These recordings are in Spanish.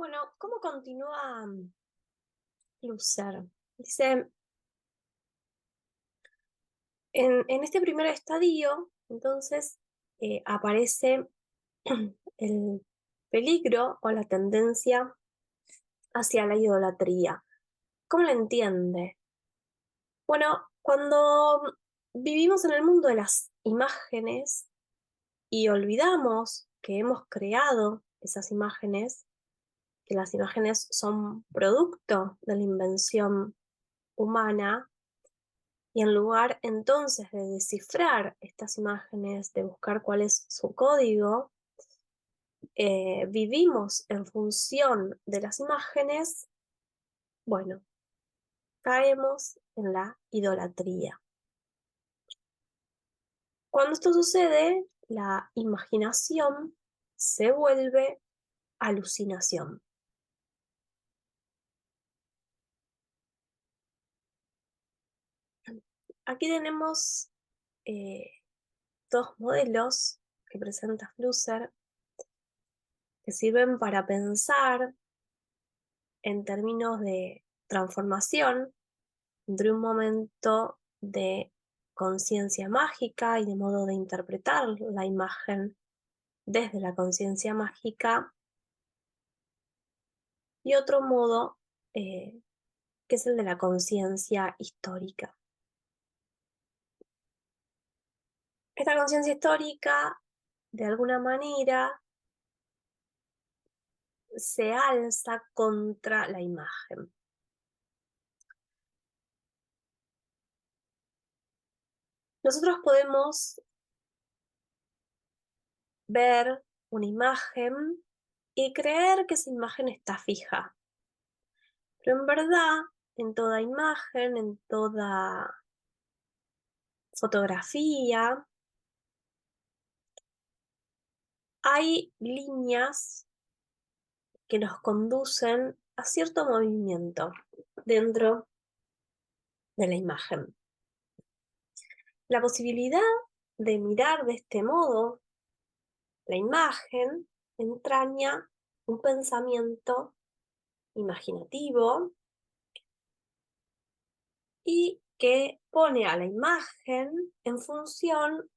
Bueno, ¿cómo continúa Lucer? Dice, en este primer estadio, entonces, aparece el peligro o la tendencia hacia la idolatría. ¿Cómo la entiende? Bueno, cuando vivimos en el mundo de las imágenes y olvidamos que hemos creado esas imágenes, que las imágenes son producto de la invención humana, y en lugar entonces de descifrar estas imágenes, de buscar cuál es su código, vivimos en función de las imágenes, bueno, caemos en la idolatría. Cuando esto sucede, la imaginación se vuelve alucinación. Aquí tenemos eh, dos modelos que presenta Flusser que sirven para pensar en términos de transformación entre un momento de conciencia mágica y de modo de interpretar la imagen desde la conciencia mágica y otro modo que es el de la conciencia histórica. Esta conciencia histórica, de alguna manera, se alza contra la imagen. Nosotros podemos ver una imagen y creer que esa imagen está fija. Pero en verdad, en toda imagen, en toda fotografía, hay líneas que nos conducen a cierto movimiento dentro de la imagen. La posibilidad de mirar de este modo la imagen entraña un pensamiento imaginativo y que pone a la imagen en función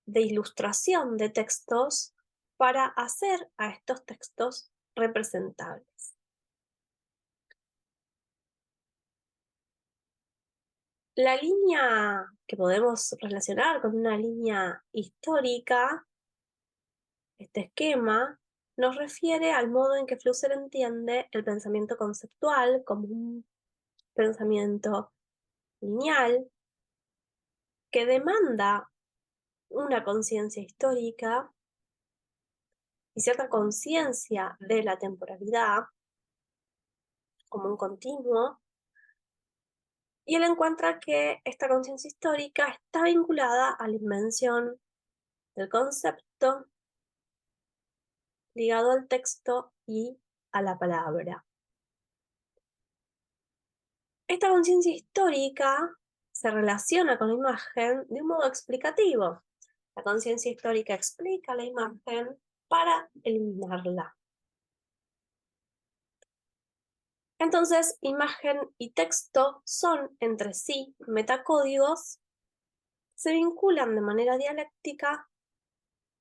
de ilustración de textos para hacer a estos textos representables. La línea que podemos relacionar con una línea histórica, este esquema, nos refiere al modo en que Flusser entiende el pensamiento conceptual como un pensamiento lineal que demanda una conciencia histórica y cierta conciencia de la temporalidad como un continuo, y él encuentra que esta conciencia histórica está vinculada a la invención del concepto ligado al texto y a la palabra. Esta conciencia histórica se relaciona con la imagen de un modo explicativo. La conciencia histórica explica la imagen para eliminarla. Entonces, imagen y texto son entre sí metacódigos, se vinculan de manera dialéctica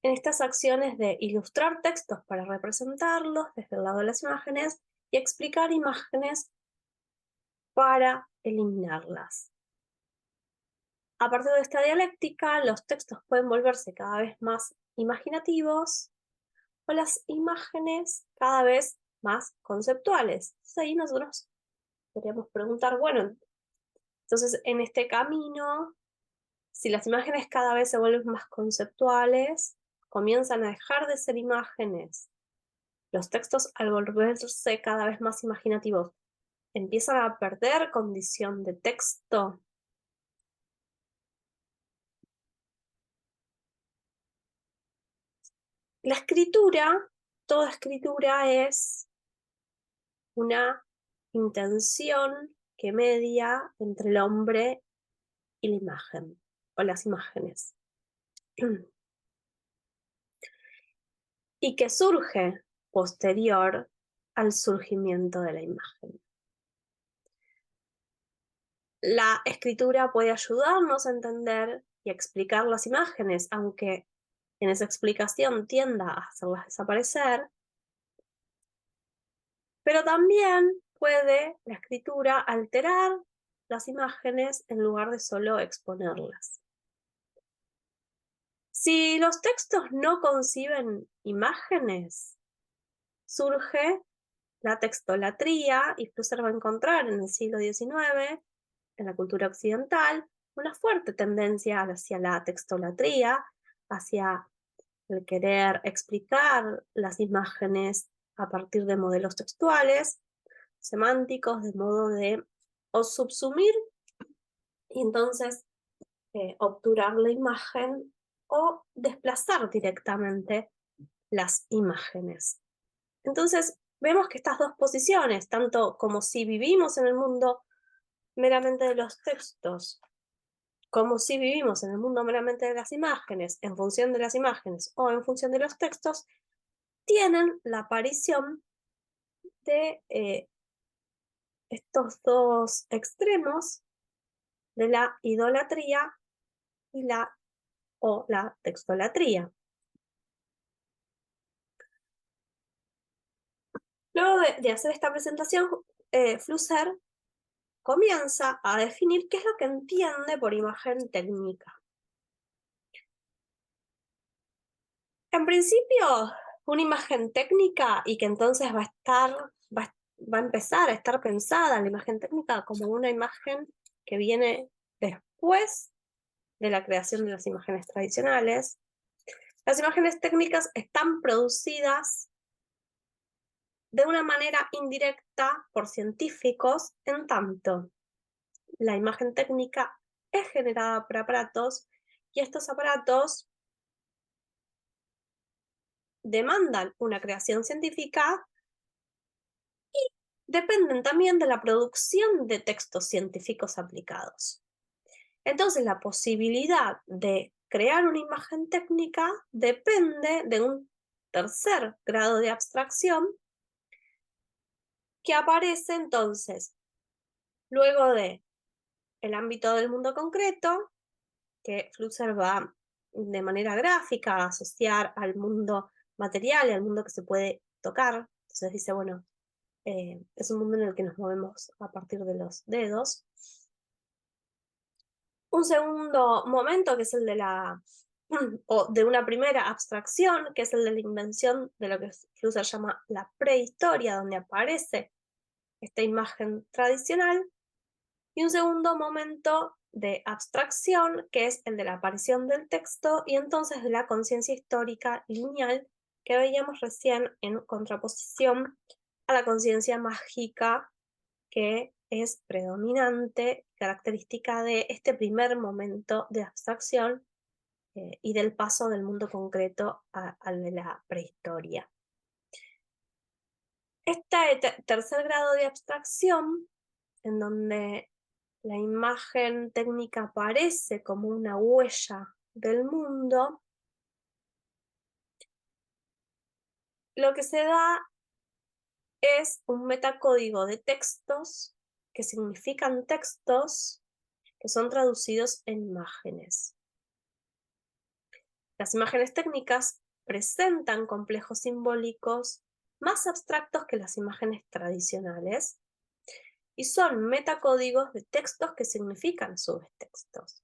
en estas acciones de ilustrar textos para representarlos desde el lado de las imágenes y explicar imágenes para eliminarlas. A partir de esta dialéctica, los textos pueden volverse cada vez más imaginativos o las imágenes cada vez más conceptuales. Entonces ahí nosotros podríamos preguntar, bueno, entonces en este camino, si las imágenes cada vez se vuelven más conceptuales, comienzan a dejar de ser imágenes. Los textos, al volverse cada vez más imaginativos, empiezan a perder condición de texto. La escritura, toda escritura es una intención que media entre el hombre y la imagen, o las imágenes, y que surge posterior al surgimiento de la imagen. La escritura puede ayudarnos a entender y explicar las imágenes, aunque en esa explicación tienda a hacerlas desaparecer, pero también puede la escritura alterar las imágenes en lugar de solo exponerlas. Si los textos no conciben imágenes, surge la textolatría, y Flusser va a encontrar en el siglo XIX, en la cultura occidental, una fuerte tendencia hacia la textolatría, hacia el querer explicar las imágenes a partir de modelos textuales, semánticos, de modo de o subsumir y entonces obturar la imagen o desplazar directamente las imágenes. Entonces, vemos que estas dos posiciones, tanto como si vivimos en el mundo meramente de los textos, como si vivimos en el mundo meramente de las imágenes, en función de las imágenes o en función de los textos, tienen la aparición de estos dos extremos de la idolatría y la textolatría. Luego de hacer esta presentación, Flusser comienza a definir qué es lo que entiende por imagen técnica. En principio, una imagen técnica, y que entonces va a empezar a estar pensada la imagen técnica como una imagen que viene después de la creación de las imágenes tradicionales. Las imágenes técnicas están producidas de una manera indirecta por científicos, en tanto la imagen técnica es generada por aparatos, y estos aparatos demandan una creación científica y dependen también de la producción de textos científicos aplicados. Entonces, la posibilidad de crear una imagen técnica depende de un tercer grado de abstracción que aparece entonces luego de el ámbito del mundo concreto, que Flusser va de manera gráfica a asociar al mundo material y al mundo que se puede tocar. Entonces dice, bueno, es un mundo en el que nos movemos a partir de los dedos. Un segundo momento, que es el de o de una primera abstracción, que es el de la invención de lo que Flusser llama la prehistoria, donde aparece esta imagen tradicional. Y un segundo momento de abstracción, que es el de la aparición del texto y entonces de la conciencia histórica lineal que veíamos recién, en contraposición a la conciencia mágica que es predominante, característica de este primer momento de abstracción y del paso del mundo concreto al de la prehistoria. Este tercer grado de abstracción, en donde la imagen técnica aparece como una huella del mundo, lo que se da es un metacódigo de textos que significan textos que son traducidos en imágenes. Las imágenes técnicas presentan complejos simbólicos más abstractos que las imágenes tradicionales y son metacódigos de textos que significan subtextos.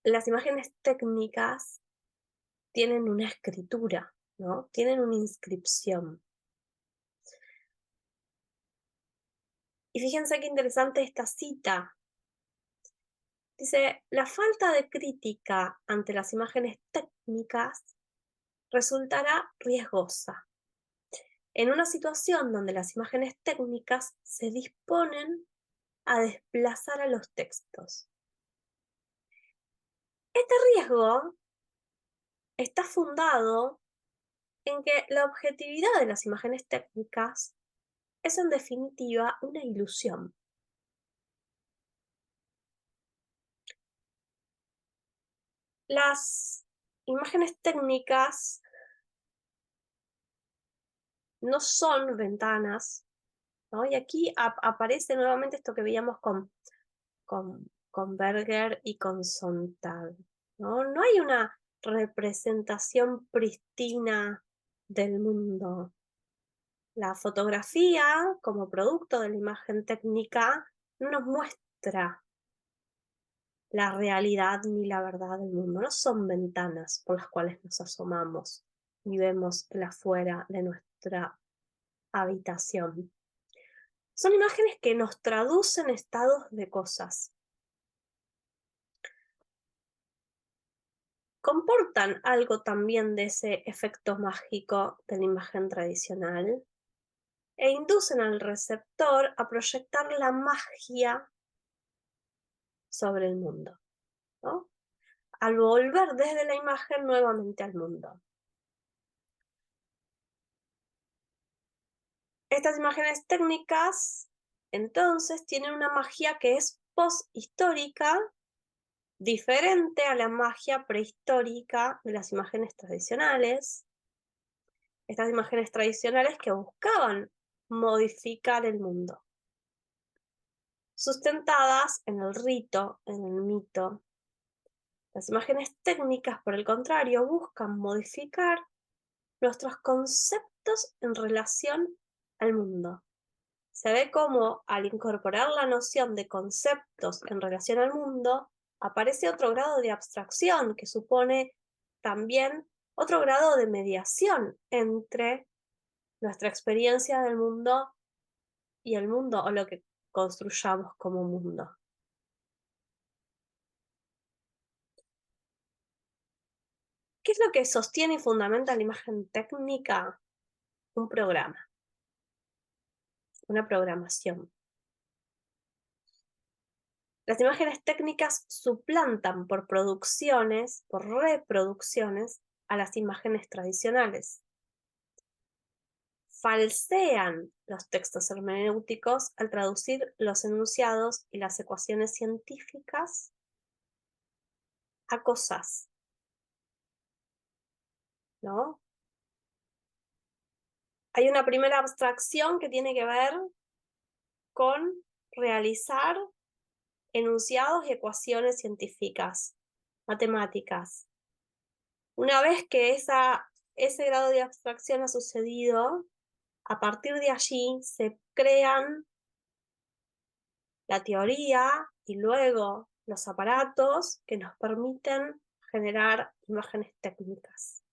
Las imágenes técnicas tienen una escritura, ¿no? Tienen una inscripción. Y fíjense qué interesante esta cita. Dice, la falta de crítica ante las imágenes técnicas resultará riesgosa en una situación donde las imágenes técnicas se disponen a desplazar a los textos. Este riesgo está fundado en que la objetividad de las imágenes técnicas es en definitiva una ilusión. Las imágenes técnicas no son ventanas, ¿no? Y aquí aparece nuevamente esto que veíamos con Berger y con Sontag, ¿no? No hay una representación pristina del mundo. La fotografía, como producto de la imagen técnica, no nos muestra la realidad ni la verdad del mundo. No son ventanas por las cuales nos asomamos y vemos el afuera de nuestra habitación. Son imágenes que nos traducen estados de cosas. Comportan algo también de ese efecto mágico de la imagen tradicional e inducen al receptor a proyectar la magia sobre el mundo, ¿no? Al volver desde la imagen nuevamente al mundo. Estas imágenes técnicas, entonces, tienen una magia que es posthistórica, diferente a la magia prehistórica de las imágenes tradicionales. Estas imágenes tradicionales que buscaban modificar el mundo, sustentadas en el rito, en el mito. Las imágenes técnicas, por el contrario, buscan modificar nuestros conceptos en relación al mundo. Se ve cómo al incorporar la noción de conceptos en relación al mundo, aparece otro grado de abstracción que supone también otro grado de mediación entre nuestra experiencia del mundo y el mundo, o lo que construyamos como mundo. ¿Qué es lo que sostiene y fundamenta la imagen técnica? Un programa, una programación. Las imágenes técnicas suplantan por producciones, por reproducciones, a las imágenes tradicionales. Falsean los textos hermenéuticos al traducir los enunciados y las ecuaciones científicas a cosas, ¿no? Hay una primera abstracción que tiene que ver con realizar enunciados y ecuaciones científicas, matemáticas. Una vez que ese grado de abstracción ha sucedido, a partir de allí se crean la teoría y luego los aparatos que nos permiten generar imágenes técnicas.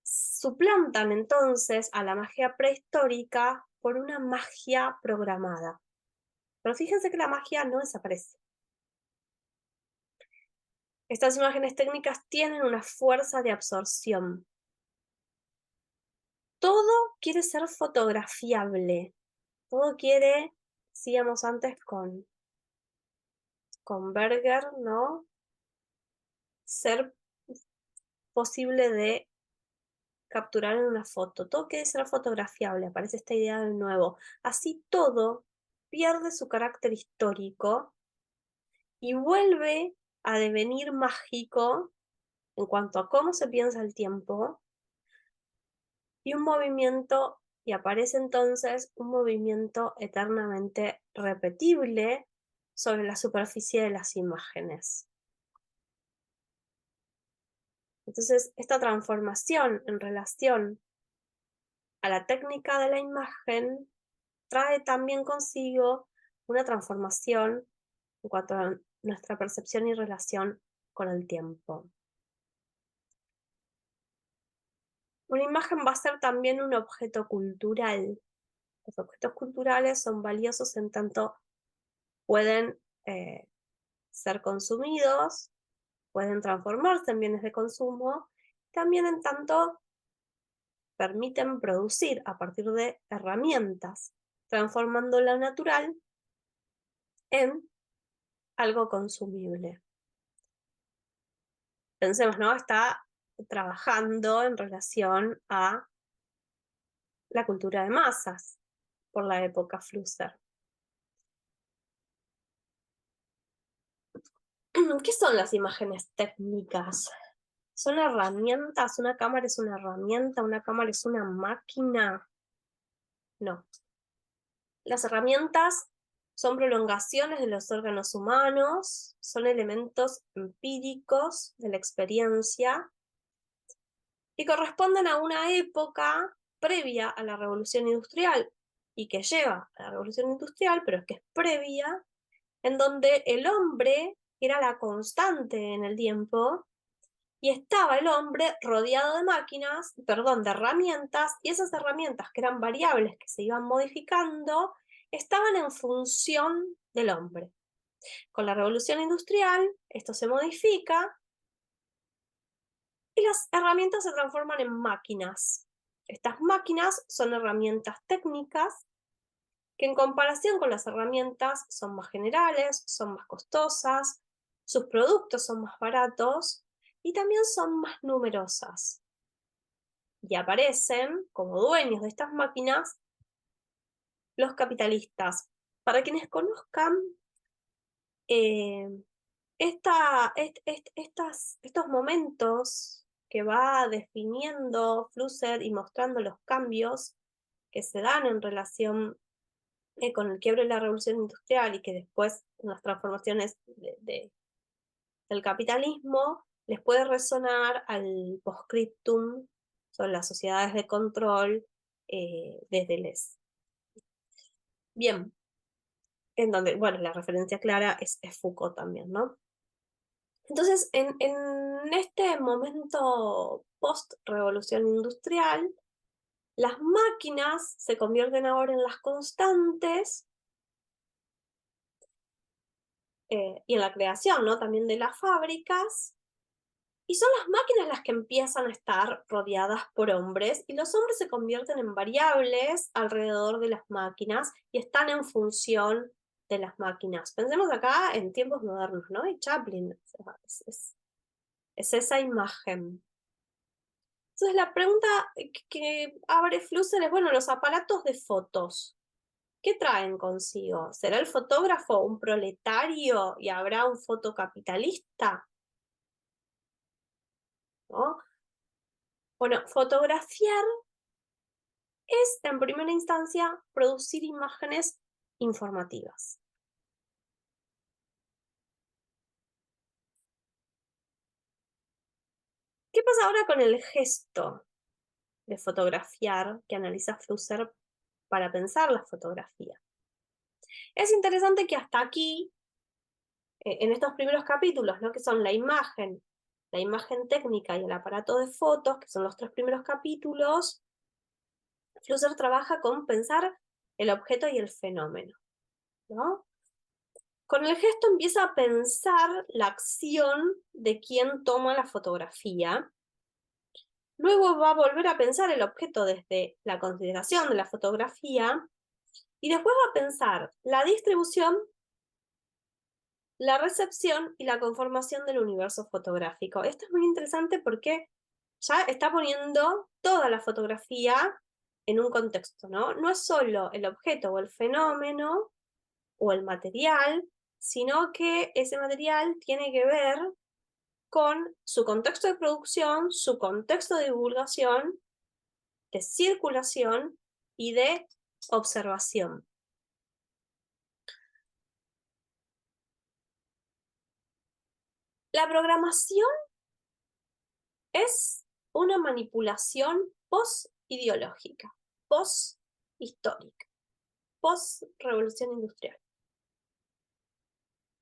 Suplantan entonces a la magia prehistórica por una magia programada. Pero fíjense que la magia no desaparece. Estas imágenes técnicas tienen una fuerza de absorción. Todo quiere ser fotografiable. Todo quiere, decíamos antes con Berger, ¿no? Ser posible de capturar en una foto. Todo quiere ser fotografiable, aparece esta idea de nuevo. Así todo pierde su carácter histórico y vuelve a devenir mágico en cuanto a cómo se piensa el tiempo y un movimiento, y aparece entonces un movimiento eternamente repetible sobre la superficie de las imágenes. Entonces, esta transformación en relación a la técnica de la imagen trae también consigo una transformación en cuanto a nuestra percepción y relación con el tiempo. Una imagen va a ser también un objeto cultural. Los objetos culturales son valiosos en tanto pueden ser consumidos, pueden transformarse en bienes de consumo, también en tanto permiten producir a partir de herramientas, transformando lo natural en algo consumible. Pensemos, ¿no? Está trabajando en relación a la cultura de masas por la época Flusser. ¿Qué son las imágenes técnicas? ¿Son herramientas? ¿Una cámara es una herramienta? ¿Una cámara es una máquina? No. Las herramientas son prolongaciones de los órganos humanos, son elementos empíricos de la experiencia y corresponden a una época previa a la Revolución Industrial y que lleva a la Revolución Industrial, pero que es previa, en donde el hombre era la constante en el tiempo y estaba el hombre rodeado de máquinas, perdón, de herramientas, y esas herramientas que eran variables, que se iban modificando, estaban en función del hombre. Con la revolución industrial, esto se modifica y las herramientas se transforman en máquinas. Estas máquinas son herramientas técnicas que en comparación con las herramientas son más generales, son más costosas, sus productos son más baratos y también son más numerosas. Y aparecen como dueños de estas máquinas los capitalistas. Para quienes conozcan estos momentos que va definiendo Flusser y mostrando los cambios que se dan en relación con el quiebre de la revolución industrial y que después en las transformaciones del capitalismo les puede resonar al postscriptum sobre las sociedades de control de Deleuze. Bien, en donde, bueno, la referencia clara es Foucault también, ¿no? Entonces, en este momento post-revolución industrial, las máquinas se convierten ahora en las constantes y en la creación, ¿no? También de las fábricas, y son las máquinas las que empiezan a estar rodeadas por hombres, y los hombres se convierten en variables alrededor de las máquinas y están en función de las máquinas. Pensemos acá en tiempos modernos, ¿no? Y Chaplin, es esa imagen. Entonces la pregunta que abre Flusser es, bueno, los aparatos de fotos, ¿qué traen consigo? ¿Será el fotógrafo un proletario y habrá un fotocapitalista? ¿No? Bueno, fotografiar es, en primera instancia, producir imágenes informativas. ¿Qué pasa ahora con el gesto de fotografiar que analiza Flusser para pensar la fotografía? Es interesante que hasta aquí, en estos primeros capítulos, ¿no? Que son la imagen técnica y el aparato de fotos, que son los 3 primeros capítulos, Flusser trabaja con pensar el objeto y el fenómeno, ¿no? Con el gesto empieza a pensar la acción de quien toma la fotografía. Luego va a volver a pensar el objeto desde la consideración de la fotografía y después va a pensar la distribución, la recepción y la conformación del universo fotográfico. Esto es muy interesante porque ya está poniendo toda la fotografía en un contexto, ¿no? No es solo el objeto o el fenómeno o el material, sino que ese material tiene que ver con su contexto de producción, su contexto de divulgación, de circulación y de observación. La programación es una manipulación post-ideológica, post-histórica, post-revolución industrial,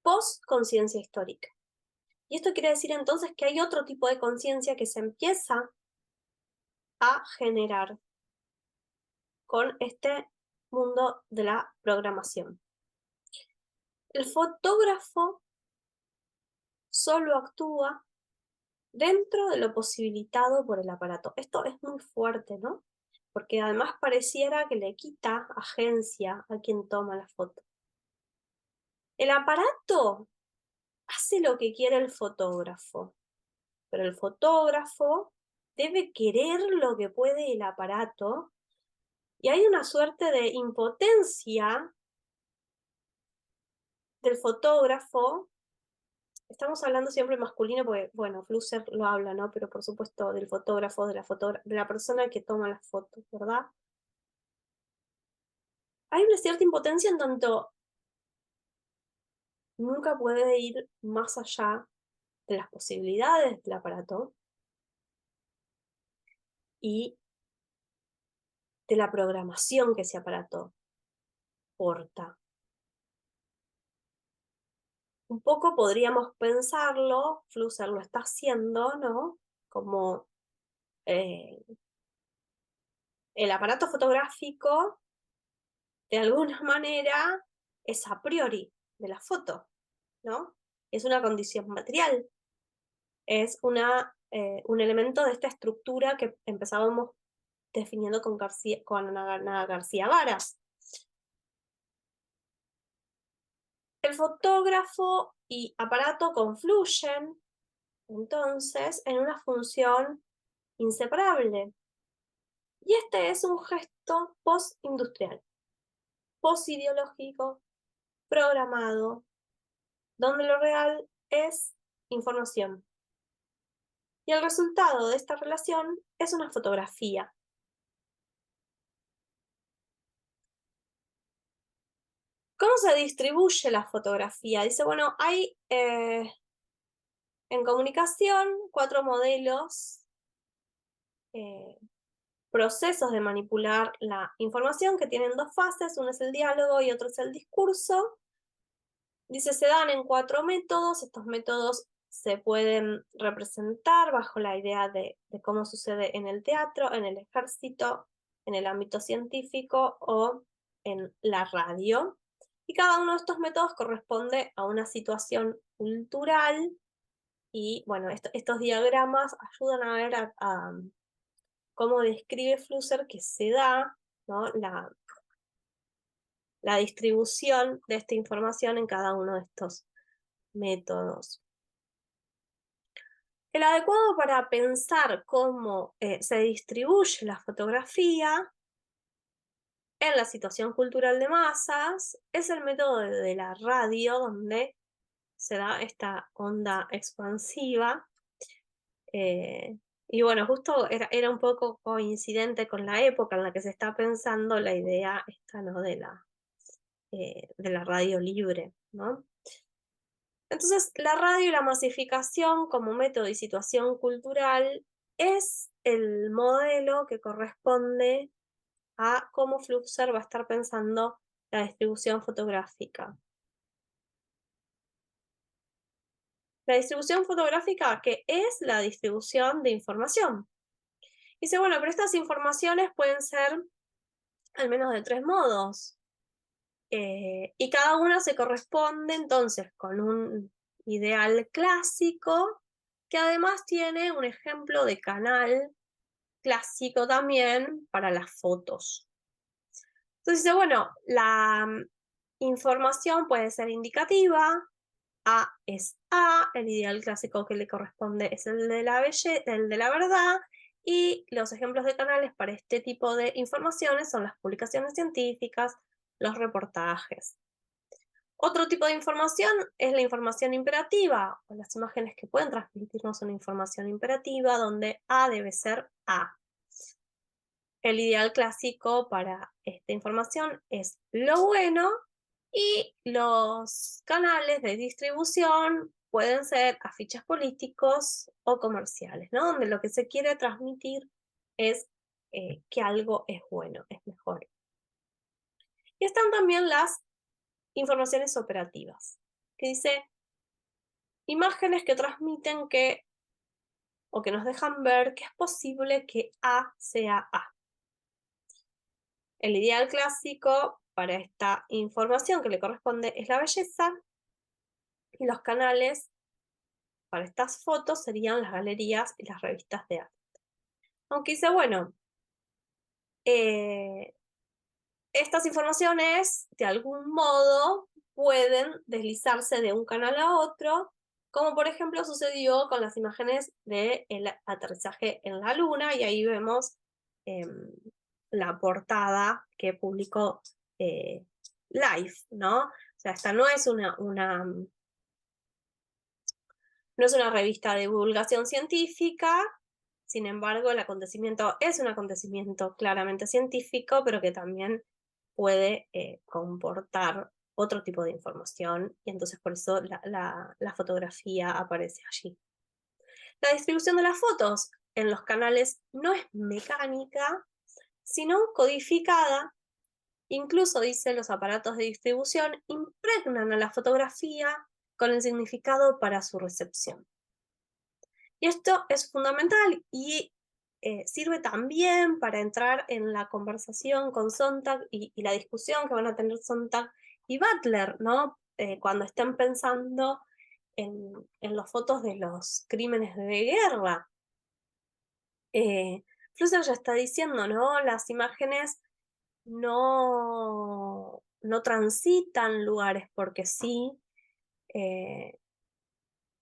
post-conciencia histórica. Y esto quiere decir entonces que hay otro tipo de conciencia que se empieza a generar con este mundo de la programación. El fotógrafo solo actúa dentro de lo posibilitado por el aparato. Esto es muy fuerte, ¿no? Porque además pareciera que le quita agencia a quien toma la foto. El aparato hace lo que quiere el fotógrafo, pero el fotógrafo debe querer lo que puede el aparato y hay una suerte de impotencia del fotógrafo estamos hablando siempre masculino porque, bueno, Flusser lo habla, ¿no? Pero por supuesto del fotógrafo, de la persona que toma las fotos, ¿verdad? Hay una cierta impotencia en tanto nunca puede ir más allá de las posibilidades del aparato y de la programación que ese aparato porta. Un poco podríamos pensarlo, Flusser lo está haciendo, ¿no? Como el aparato fotográfico, de alguna manera, es a priori de la foto, ¿no? Es una condición material, es un elemento de esta estructura que empezábamos definiendo con Ana García Varas. El fotógrafo y aparato confluyen, entonces, en una función inseparable. Y este es un gesto postindustrial, posideológico, programado, donde lo real es información. Y el resultado de esta relación es una fotografía. ¿Cómo se distribuye la fotografía? Dice, bueno, hay en comunicación 4 modelos, procesos de manipular la información que tienen 2 fases, uno es el diálogo y otro es el discurso. Dice, se dan en 4 métodos, estos métodos se pueden representar bajo la idea de cómo sucede en el teatro, en el ejército, en el ámbito científico o en la radio. Y cada uno de estos métodos corresponde a una situación cultural y, bueno, estos diagramas ayudan a ver cómo describe Flusser que se da, ¿no? la distribución de esta información en cada uno de estos métodos. El adecuado para pensar cómo se distribuye la fotografía en la situación cultural de masas es el método de la radio, donde se da esta onda expansiva. Y bueno, justo era un poco coincidente con la época en la que se está pensando la idea esta, ¿no? de la radio libre, ¿no? Entonces, la radio y la masificación como método y situación cultural es el modelo que corresponde a cómo Fluxer va a estar pensando la distribución fotográfica. La distribución fotográfica, que es la distribución de información. Dice, bueno, pero estas informaciones pueden ser al menos de 3 modos. Y cada una se corresponde entonces con un ideal clásico, que además tiene un ejemplo de canal clásico también para las fotos. Entonces dice, bueno, la información puede ser indicativa, A es A, el ideal clásico que le corresponde es el de la verdad, y los ejemplos de canales para este tipo de informaciones son las publicaciones científicas, los reportajes. Otro tipo de información es la información imperativa, o las imágenes que pueden transmitirnos una información imperativa, donde A debe ser A. El ideal clásico para esta información es lo bueno, y los canales de distribución pueden ser afiches políticos o comerciales, ¿no? Donde lo que se quiere transmitir es que algo es bueno, es mejor. Y están también las informaciones operativas, que dice imágenes que transmiten o que nos dejan ver que es posible que A sea A. El ideal clásico para esta información que le corresponde es la belleza, y los canales para estas fotos serían las galerías y las revistas de arte. Aunque dice, bueno, estas informaciones de algún modo pueden deslizarse de un canal a otro, como por ejemplo sucedió con las imágenes del aterrizaje en la Luna, y ahí vemos la portada que publicó Life, ¿no? O sea, esta no es No es una revista de divulgación científica, sin embargo, el acontecimiento es un acontecimiento claramente científico, pero que también puede comportar otro tipo de información, y entonces por eso la fotografía aparece allí. La distribución de las fotos en los canales no es mecánica, sino codificada. Incluso, dice, los aparatos de distribución impregnan a la fotografía con el significado para su recepción. Y esto es fundamental y sirve también para entrar en la conversación con Sontag y la discusión que van a tener Sontag y Butler, ¿no? Cuando estén pensando en las fotos de los crímenes de guerra. Flusser ya está diciendo, ¿no? Las imágenes no transitan lugares porque sí.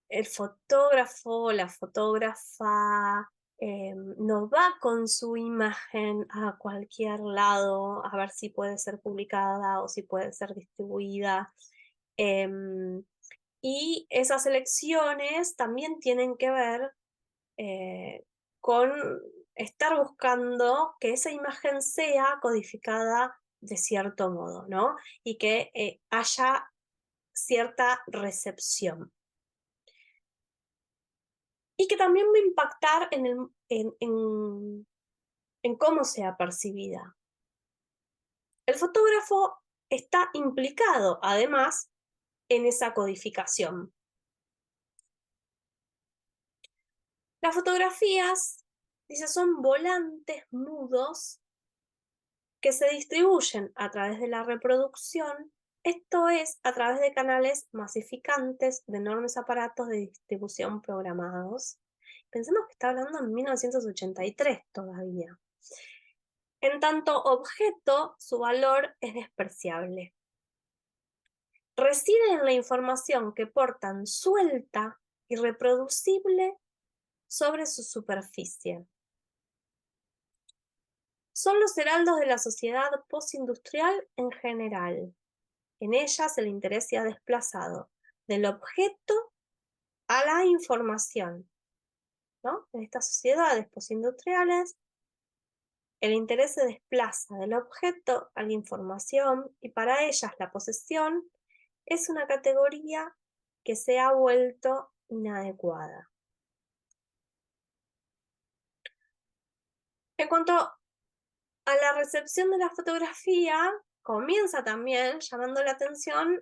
El fotógrafo, la fotógrafa, no va con su imagen a cualquier lado a ver si puede ser publicada o si puede ser distribuida. Y esas elecciones también tienen que ver con estar buscando que esa imagen sea codificada de cierto modo, ¿no? Y que haya cierta recepción. Y que también va a impactar en cómo sea percibida. El fotógrafo está implicado, además, en esa codificación. Las fotografías, dice, son volantes mudos que se distribuyen a través de la reproducción, esto es, a través de canales masificantes de enormes aparatos de distribución programados. Pensemos que está hablando en 1983 todavía. En tanto objeto, su valor es despreciable. Reside en la información que portan suelta y reproducible sobre su superficie. Son los heraldos de la sociedad postindustrial en general. En ellas el interés se ha desplazado del objeto a la información, ¿no? En estas sociedades postindustriales el interés se desplaza del objeto a la información y para ellas la posesión es una categoría que se ha vuelto inadecuada. En cuanto a la recepción de la fotografía, comienza también llamando la atención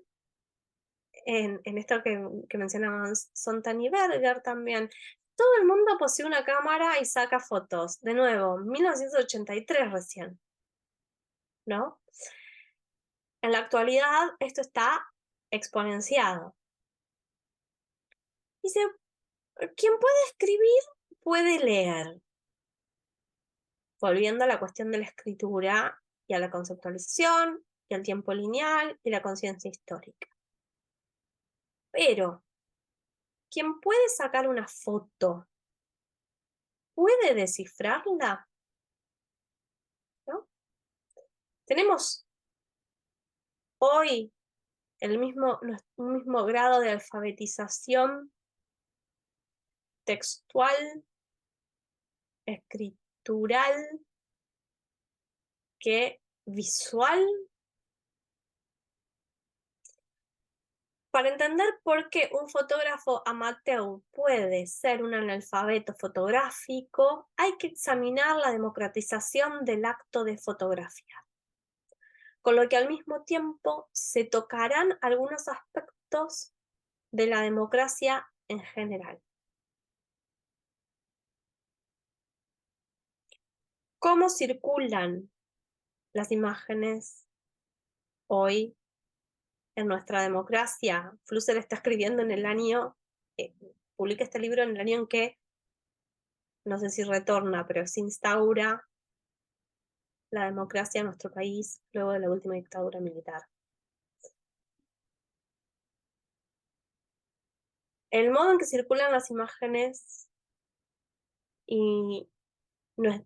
en esto que mencionábamos Sontag y Berger también. Todo el mundo posee una cámara y saca fotos. De nuevo, 1983 recién, ¿no? En la actualidad esto está exponenciado. Dice, quien puede escribir, puede leer. Volviendo a la cuestión de la escritura y a la conceptualización, y al tiempo lineal y la conciencia histórica. Pero, quien puede sacar una foto, ¿puede descifrarla? ¿No? Tenemos hoy un mismo grado de alfabetización textual, escritural, que visual. Para entender por qué un fotógrafo amateur puede ser un analfabeto fotográfico, hay que examinar la democratización del acto de fotografiar, con lo que al mismo tiempo se tocarán algunos aspectos de la democracia en general. ¿Cómo circulan las imágenes hoy en nuestra democracia? Flusser está escribiendo en el año, publica este libro en el año en que, no sé si retorna, pero se instaura la democracia en nuestro país luego de la última dictadura militar. El modo en que circulan las imágenes y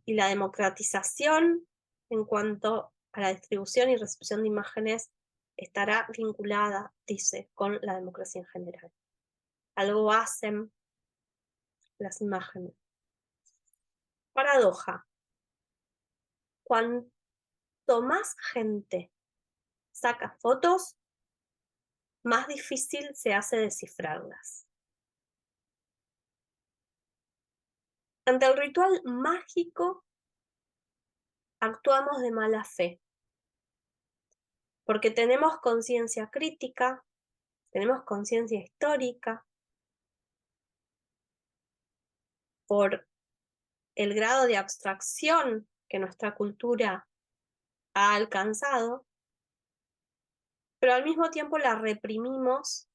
la democratización en cuanto a la distribución y recepción de imágenes estará vinculada, dice, con la democracia en general. Algo hacen las imágenes. Paradoja. Cuanto más gente saca fotos, más difícil se hace descifrarlas. Ante el ritual mágico, actuamos de mala fe, porque tenemos conciencia crítica, tenemos conciencia histórica, por el grado de abstracción que nuestra cultura ha alcanzado, pero al mismo tiempo la reprimimos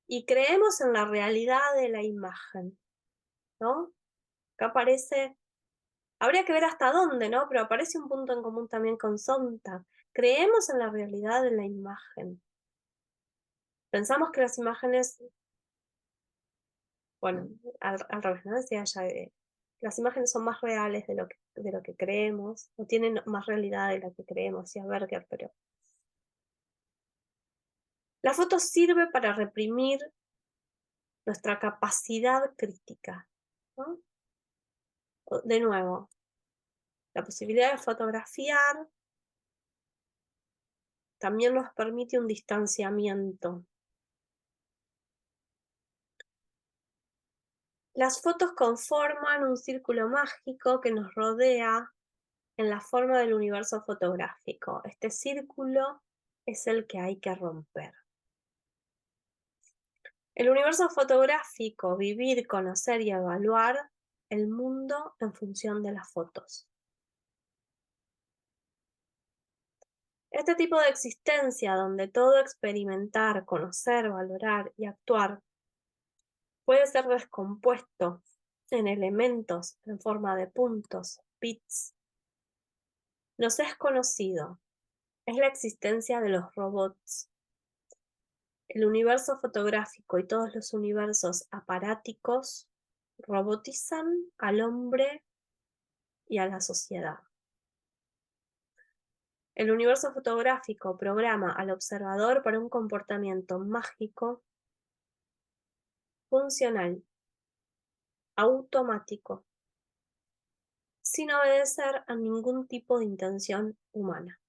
y creemos en la realidad de la imagen, ¿no? Acá aparece, habría que ver hasta dónde, ¿no? Pero aparece un punto en común también con Sontag. Creemos en la realidad de la imagen. Pensamos que las imágenes, bueno, al revés, ¿no? Decía ella, las imágenes son más reales de lo que creemos, o tienen más realidad de la que creemos, decía Berger, pero la foto sirve para reprimir nuestra capacidad crítica, ¿no? De nuevo, la posibilidad de fotografiar también nos permite un distanciamiento. Las fotos conforman un círculo mágico que nos rodea en la forma del universo fotográfico. Este círculo es el que hay que romper. El universo fotográfico, vivir, conocer y evaluar el mundo en función de las fotos. Este tipo de existencia donde todo experimentar, conocer, valorar y actuar puede ser descompuesto en elementos en forma de puntos, bits, nos es conocido. Es la existencia de los robots. El universo fotográfico y todos los universos aparáticos robotizan al hombre y a la sociedad. El universo fotográfico programa al observador para un comportamiento mágico, funcional, automático, sin obedecer a ningún tipo de intención humana.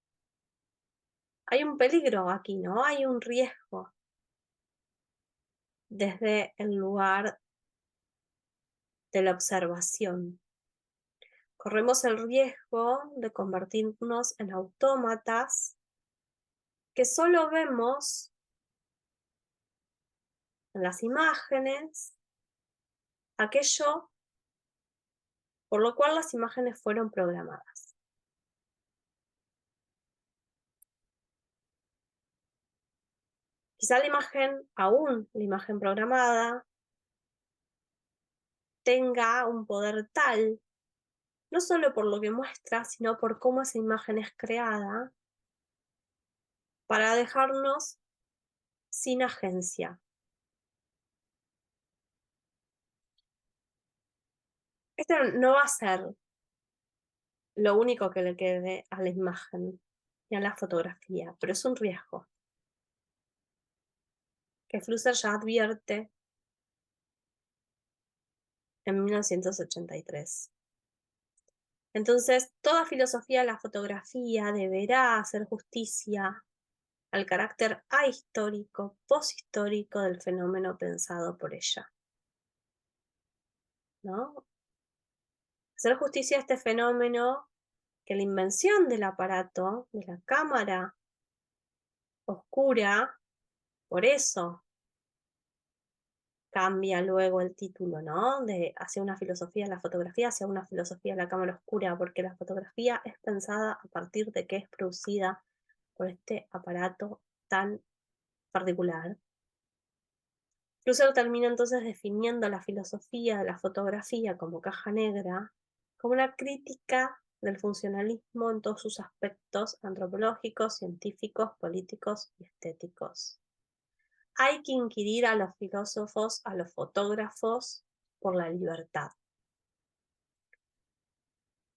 Hay un peligro aquí, ¿no? Hay un riesgo desde el lugar de la observación. Corremos el riesgo de convertirnos en autómatas que solo vemos en las imágenes aquello por lo cual las imágenes fueron programadas. Quizá la imagen programada, tenga un poder tal, no solo por lo que muestra, sino por cómo esa imagen es creada, para dejarnos sin agencia. Este no va a ser lo único que le quede a la imagen y a la fotografía, pero es un riesgo que Flusser ya advierte en 1983. Entonces, toda filosofía de la fotografía deberá hacer justicia al carácter ahistórico, poshistórico del fenómeno pensado por ella, ¿no? Hacer justicia a este fenómeno que la invención del aparato, de la cámara oscura, por eso cambia luego el título, ¿no? De hacia una filosofía de la fotografía, hacia una filosofía de la cámara oscura, porque la fotografía es pensada a partir de que es producida por este aparato tan particular. Husserl termina entonces definiendo la filosofía de la fotografía como caja negra, como una crítica del funcionalismo en todos sus aspectos antropológicos, científicos, políticos y estéticos. Hay que inquirir a los filósofos, a los fotógrafos, por la libertad.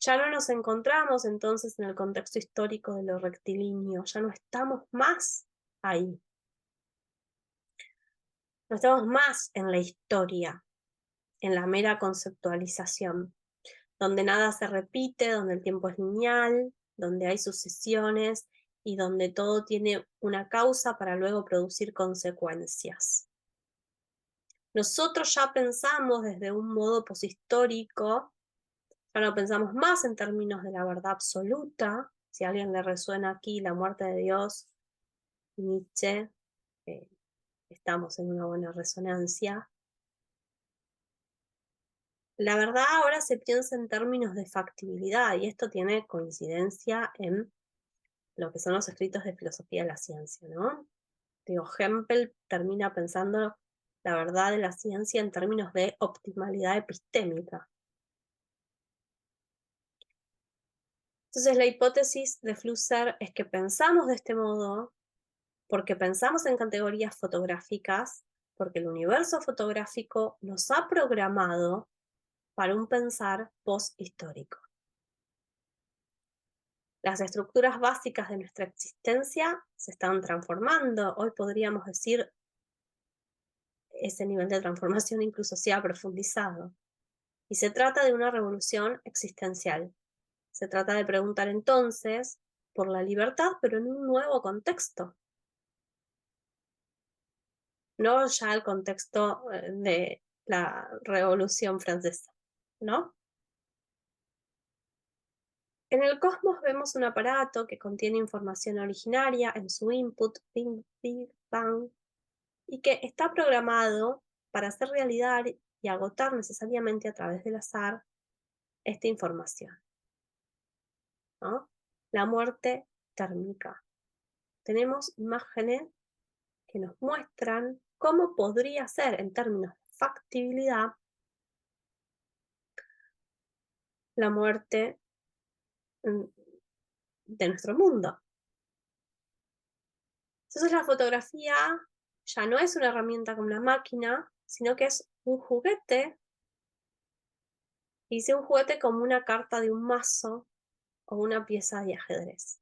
Ya no nos encontramos entonces en el contexto histórico de lo rectilíneo, ya no estamos más ahí. No estamos más en la historia. en la mera conceptualización, donde nada se repite, donde el tiempo es lineal, donde hay sucesiones y donde todo tiene una causa para luego producir consecuencias. Nosotros ya pensamos desde un modo poshistórico, ya no pensamos más en términos de la verdad absoluta. Si a alguien le resuena aquí la muerte de Dios, Nietzsche, estamos en una buena resonancia. La verdad ahora se piensa en términos de factibilidad y esto tiene coincidencia en lo que son los escritos de filosofía de la ciencia, ¿no? Digo, Hempel termina pensando la verdad de la ciencia en términos de optimalidad epistémica. Entonces la hipótesis de Flusser es que pensamos de este modo porque pensamos en categorías fotográficas, porque el universo fotográfico nos ha programado para un pensar posthistórico. Las estructuras básicas de nuestra existencia se están transformando. Hoy podríamos decir ese nivel de transformación incluso se ha profundizado. Y se trata de una revolución existencial. Se trata de preguntar entonces por la libertad, pero en un nuevo contexto. No ya el contexto de la Revolución Francesa, ¿no? En el cosmos vemos un aparato que contiene información originaria en su input, Big Bang, y que está programado para hacer realidad y agotar necesariamente a través del azar esta información, ¿no? La muerte térmica. Tenemos imágenes que nos muestran cómo podría ser en términos de factibilidad la muerte de nuestro mundo. Entonces la fotografía ya no es una herramienta como una máquina, sino que es un juguete. Hice un juguete como una carta de un mazo o una pieza de ajedrez.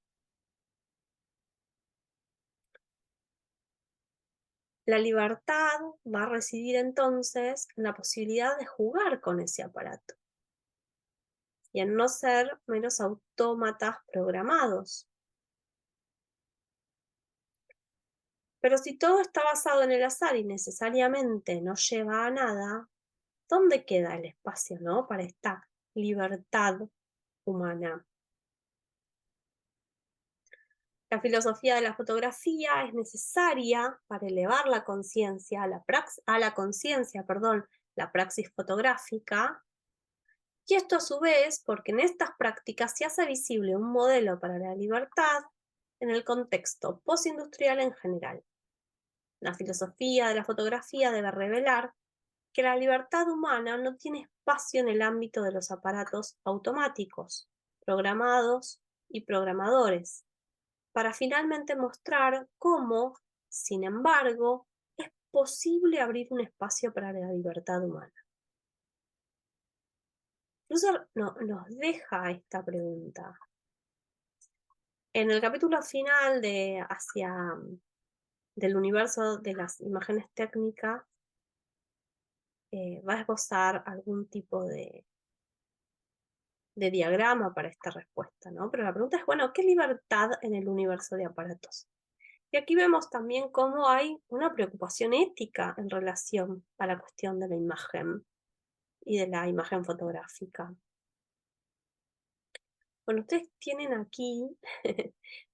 La libertad va a residir entonces en la posibilidad de jugar con ese aparato y en no ser meros autómatas programados. Pero si todo está basado en el azar y necesariamente no lleva a nada, ¿dónde queda el espacio, no, para esta libertad humana? La filosofía de la fotografía es necesaria para elevar la conciencia la praxis fotográfica, y esto a su vez porque en estas prácticas se hace visible un modelo para la libertad en el contexto postindustrial en general. La filosofía de la fotografía debe revelar que la libertad humana no tiene espacio en el ámbito de los aparatos automáticos, programados y programadores, para finalmente mostrar cómo, sin embargo, es posible abrir un espacio para la libertad humana. Incluso nos deja esta pregunta. En el capítulo final del universo de las imágenes técnicas, va a esbozar algún tipo de diagrama para esta respuesta, ¿no? Pero la pregunta es, bueno, ¿qué libertad en el universo de aparatos? Y aquí vemos también cómo hay una preocupación ética en relación a la cuestión de la imagen y de la imagen fotográfica. Bueno, ustedes tienen aquí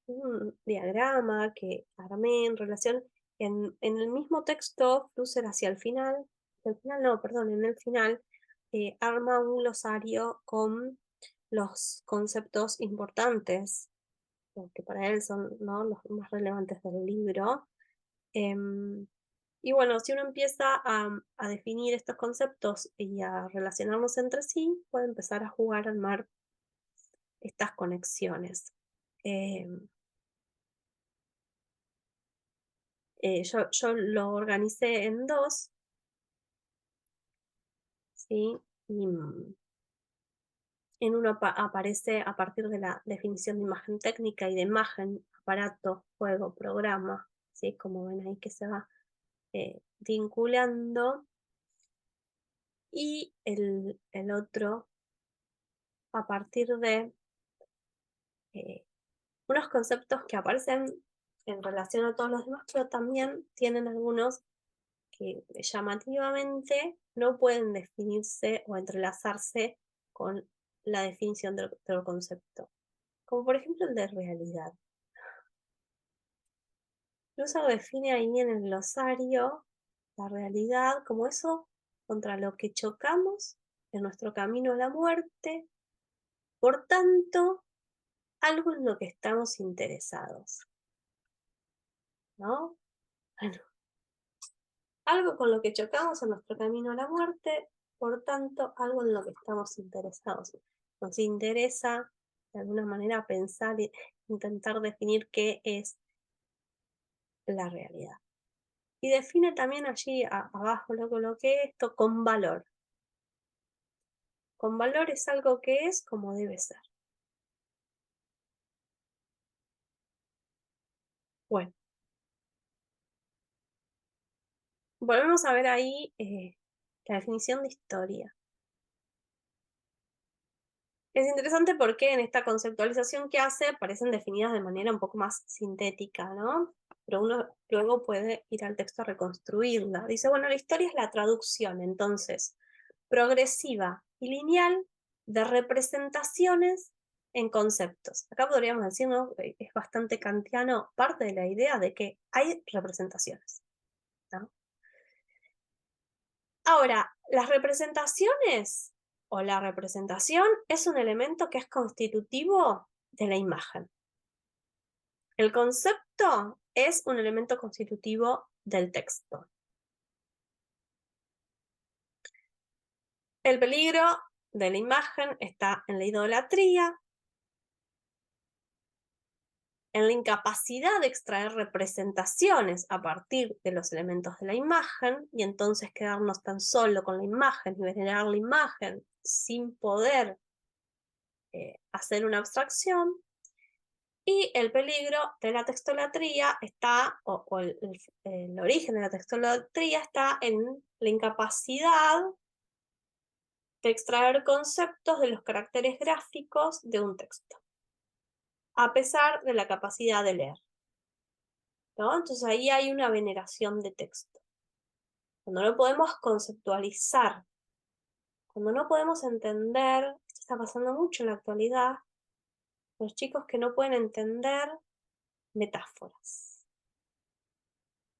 un diagrama que armé en relación, en el mismo texto, Flusser hacia el final no, perdón, en el final, arma un glosario con los conceptos importantes, que para él son, ¿no?, los más relevantes del libro. Y bueno, si uno empieza a definir estos conceptos y a relacionarlos entre sí, puede empezar a jugar a armar estas conexiones. Yo lo organicé en dos, ¿sí? Y en uno aparece a partir de la definición de imagen técnica y de imagen, aparato, juego, programa, ¿sí? Como ven ahí que se va vinculando. y el otro a partir de unos conceptos que aparecen en relación a todos los demás, pero también tienen algunos que llamativamente no pueden definirse o entrelazarse con la definición del concepto, como por ejemplo el de realidad. Incluso define ahí en el glosario la realidad como eso contra lo que chocamos en nuestro camino a la muerte, por tanto, algo en lo que estamos interesados, ¿no? Bueno, algo con lo que chocamos en nuestro camino a la muerte, por tanto, algo en lo que estamos interesados. Nos interesa, de alguna manera, pensar e intentar definir qué es la realidad. Y define también allí abajo lo coloqué esto con valor. Con valor es algo que es como debe ser. Bueno, volvemos a ver ahí la definición de historia. Es interesante porque en esta conceptualización que hace parecen definidas de manera un poco más sintética, ¿no? Pero uno luego puede ir al texto a reconstruirla. Dice, bueno, la historia es la traducción, entonces, progresiva y lineal de representaciones en conceptos. Acá podríamos decir, ¿no? Es bastante kantiano, parte de la idea de que hay representaciones, ¿no? Ahora, las representaciones o la representación es un elemento que es constitutivo de la imagen. El concepto es un elemento constitutivo del texto. El peligro de la imagen está en la idolatría, en la incapacidad de extraer representaciones a partir de los elementos de la imagen y entonces quedarnos tan solo con la imagen y venerar la imagen sin poder hacer una abstracción. Y el peligro de la textolatría está, o el origen de la textolatría está en la incapacidad de extraer conceptos de los caracteres gráficos de un texto, a pesar de la capacidad de leer, ¿no? Entonces ahí hay una veneración de texto. Cuando no podemos conceptualizar, cuando no podemos entender, esto está pasando mucho en la actualidad, los chicos que no pueden entender metáforas.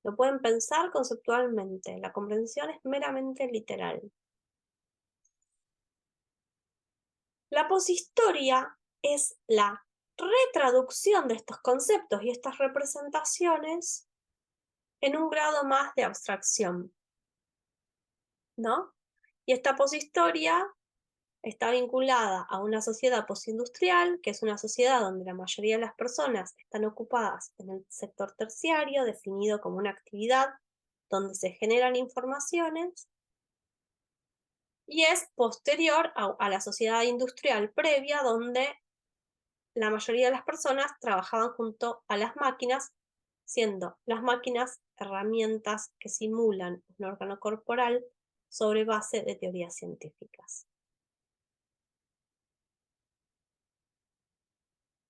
No pueden pensar conceptualmente, la comprensión es meramente literal. La poshistoria es la retraducción de estos conceptos y estas representaciones en un grado más de abstracción, ¿no? Y esta poshistoria está vinculada a una sociedad postindustrial, que es una sociedad donde la mayoría de las personas están ocupadas en el sector terciario, definido como una actividad donde se generan informaciones, y es posterior a la sociedad industrial previa, donde la mayoría de las personas trabajaban junto a las máquinas, siendo las máquinas herramientas que simulan un órgano corporal sobre base de teorías científicas.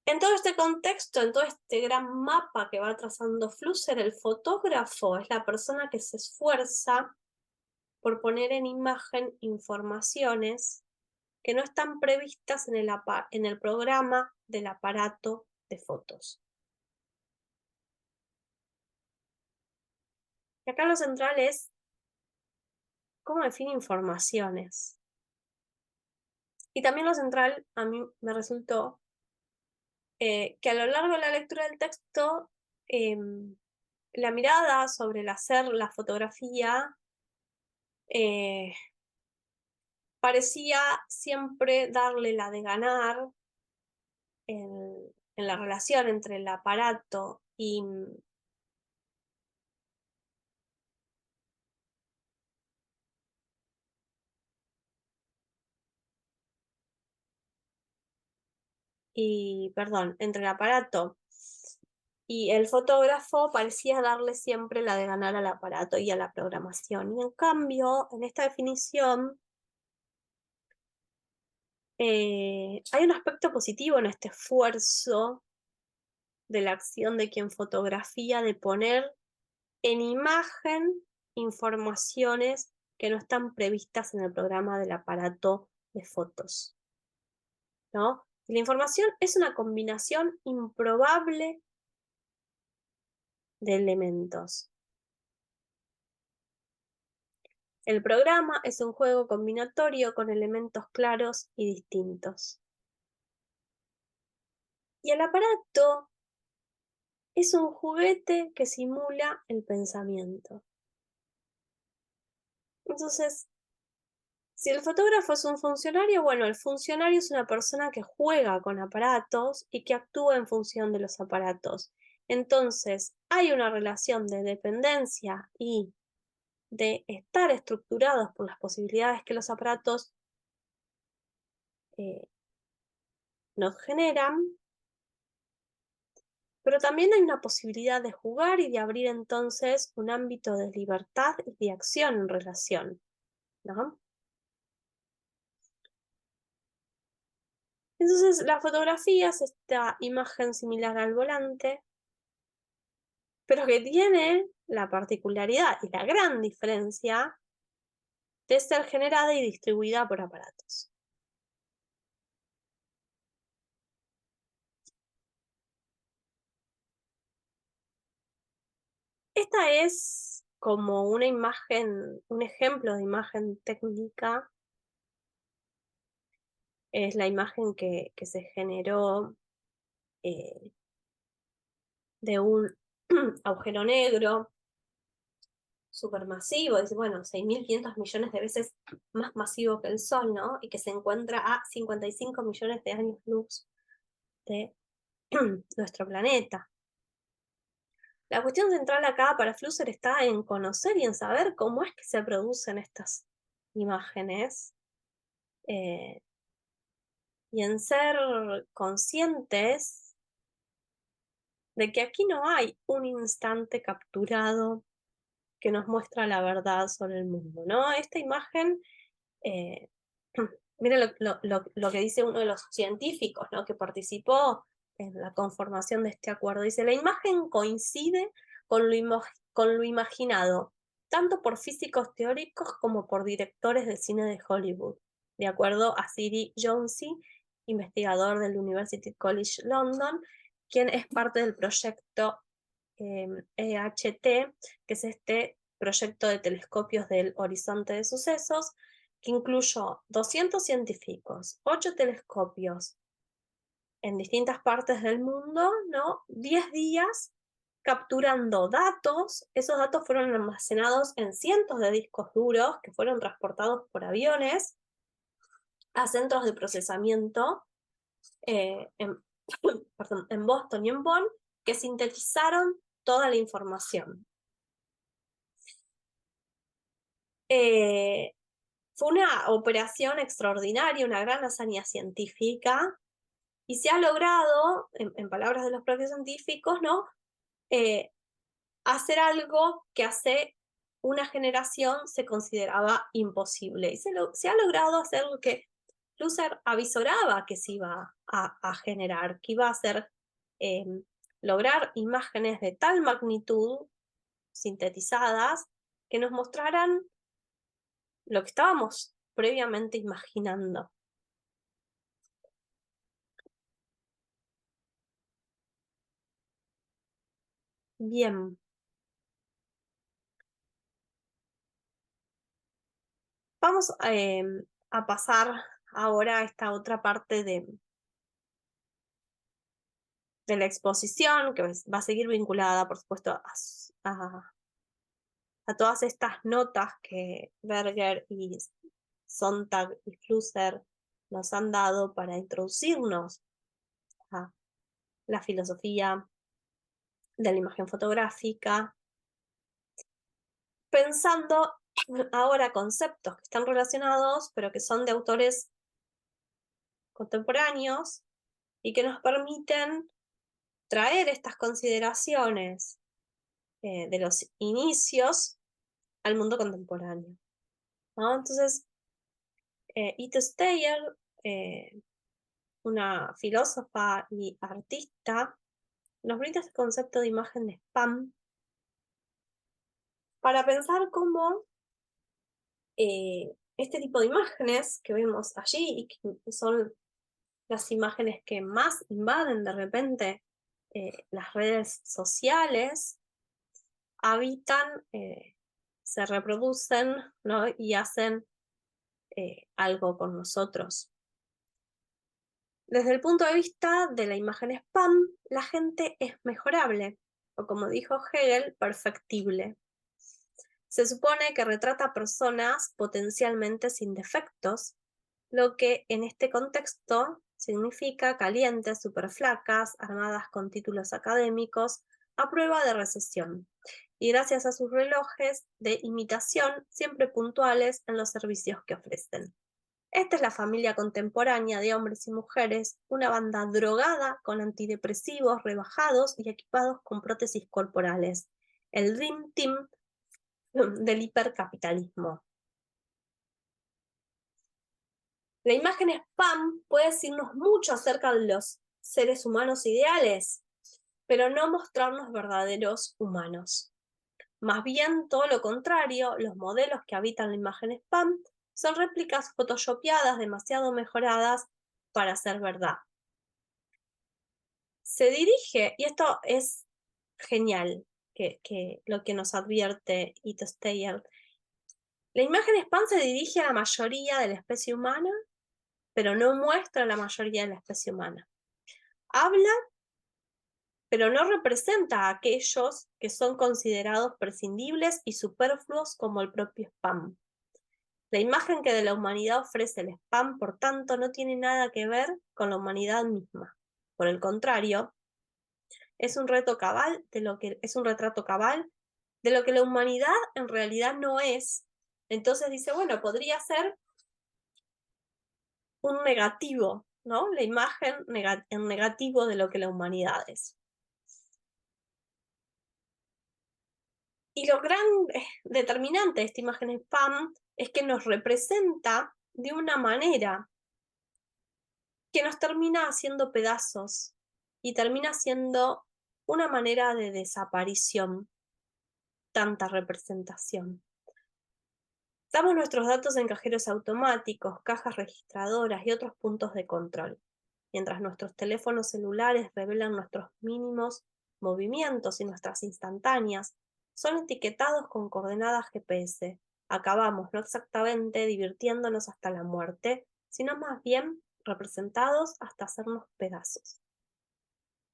En todo este contexto, en todo este gran mapa que va trazando Flusser, el fotógrafo es la persona que se esfuerza por poner en imagen informaciones que no están previstas en el programa del aparato de fotos. Y acá lo central es cómo define informaciones. Y también lo central a mí me resultó que a lo largo de la lectura del texto, la mirada sobre el hacer la fotografía parecía siempre darle la de ganar en la relación entre el aparato perdón, entre el aparato y el fotógrafo parecía darle siempre la de ganar al aparato y a la programación. Y en cambio, en esta definición, hay un aspecto positivo en este esfuerzo de la acción de quien fotografía, de poner en imagen informaciones que no están previstas en el programa del aparato de fotos, ¿no? La información es una combinación improbable de elementos. El programa es un juego combinatorio con elementos claros y distintos. Y el aparato es un juguete que simula el pensamiento. Entonces, si el fotógrafo es un funcionario, bueno, el funcionario es una persona que juega con aparatos y que actúa en función de los aparatos. Entonces, hay una relación de dependencia y de estar estructurados por las posibilidades que los aparatos nos generan, pero también hay una posibilidad de jugar y de abrir entonces un ámbito de libertad y de acción en relación, ¿no? Entonces, la fotografía es esta imagen similar al volante, pero que tiene la particularidad y la gran diferencia de ser generada y distribuida por aparatos. Esta es como una imagen, un ejemplo de imagen técnica. Es la imagen que se generó de un agujero negro supermasivo, dice, bueno, 6.500 millones de veces más masivo que el Sol, ¿no? Y que se encuentra a 55 millones de años luz de nuestro planeta. La cuestión central acá para Flusser está en conocer y en saber cómo es que se producen estas imágenes y en ser conscientes de que aquí no hay un instante capturado que nos muestra la verdad sobre el mundo, ¿no? Esta imagen, eh, miren lo que dice uno de los científicos, ¿no? Que participó en la conformación de este acuerdo. Dice, la imagen coincide con con lo imaginado, tanto por físicos teóricos como por directores de cine de Hollywood, de acuerdo a Siri Jonesy, investigador del University College London, quien es parte del proyecto EHT, que es este proyecto de telescopios del horizonte de sucesos, que incluyó 200 científicos, 8 telescopios en distintas partes del mundo, ¿no? 10 días capturando datos. Esos datos fueron almacenados en cientos de discos duros que fueron transportados por aviones a centros de procesamiento en, perdón, en Boston y en Bonn, que sintetizaron toda la información. Fue una operación extraordinaria, una gran hazaña científica, y se ha logrado, en palabras de los propios científicos, ¿no? Hacer algo que hace una generación se consideraba imposible. Y se ha logrado hacer lo que Flusser avisoraba que se iba a generar, que iba a ser lograr imágenes de tal magnitud sintetizadas que nos mostraran lo que estábamos previamente imaginando. Bien. Vamos a pasar ahora a esta otra parte de la exposición, que va a seguir vinculada, por supuesto, a todas estas notas que Berger y Sontag y Flusser nos han dado para introducirnos a la filosofía de la imagen fotográfica, pensando ahora conceptos que están relacionados, pero que son de autores contemporáneos y que nos permiten traer estas consideraciones de los inicios al mundo contemporáneo, ¿no? Entonces, Ito Steyer una filósofa y artista, nos brinda este concepto de imagen de spam para pensar cómo este tipo de imágenes que vemos allí y que son las imágenes que más invaden de repente las redes sociales, habitan, se reproducen, ¿no? Y hacen algo con nosotros. Desde el punto de vista de la imagen spam, la gente es mejorable, o como dijo Hegel, perfectible. Se supone que retrata personas potencialmente sin defectos, lo que en este contexto significa calientes, superflacas, armadas con títulos académicos, a prueba de recesión, y gracias a sus relojes de imitación siempre puntuales en los servicios que ofrecen. Esta es la familia contemporánea de hombres y mujeres, una banda drogada con antidepresivos rebajados y equipados con prótesis corporales. El Dream Team del hipercapitalismo. La imagen spam puede decirnos mucho acerca de los seres humanos ideales, pero no mostrarnos verdaderos humanos. Más bien, todo lo contrario, los modelos que habitan la imagen spam son réplicas photoshopeadas demasiado mejoradas para ser verdad. Se dirige, y esto es genial, que lo que nos advierte Ito Steyer, la imagen spam se dirige a la mayoría de la especie humana, pero no muestra a la mayoría de la especie humana. Habla, pero no representa a aquellos que son considerados prescindibles y superfluos como el propio spam. La imagen que de la humanidad ofrece el spam, por tanto, no tiene nada que ver con la humanidad misma. Por el contrario, es un retrato cabal de lo que la humanidad en realidad no es. Entonces dice, bueno, podría ser un negativo, ¿no? La imagen en negativo de lo que la humanidad es. Y lo gran determinante de esta imagen spam es que nos representa de una manera que nos termina haciendo pedazos y termina siendo una manera de desaparición, tanta representación. Damos nuestros datos en cajeros automáticos, cajas registradoras y otros puntos de control, mientras nuestros teléfonos celulares revelan nuestros mínimos movimientos y nuestras instantáneas son etiquetados con coordenadas GPS. Acabamos no exactamente divirtiéndonos hasta la muerte, sino más bien representados hasta hacernos pedazos.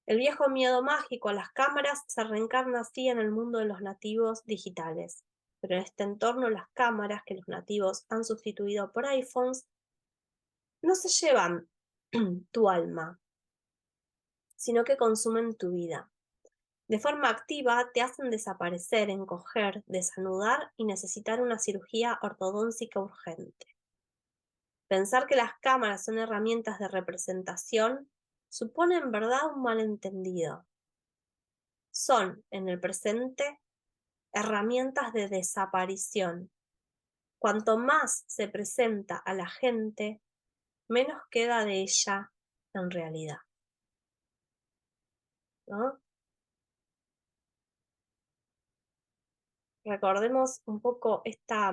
El viejo miedo mágico a las cámaras se reencarna así en el mundo de los nativos digitales, pero en este entorno las cámaras que los nativos han sustituido por iPhones no se llevan tu alma, sino que consumen tu vida. De forma activa te hacen desaparecer, encoger, desanudar y necesitar una cirugía ortodóntica urgente. Pensar que las cámaras son herramientas de representación supone en verdad un malentendido. Son, en el presente, herramientas de desaparición. Cuanto más se presenta a la gente, menos queda de ella en realidad, ¿no? Recordemos un poco esta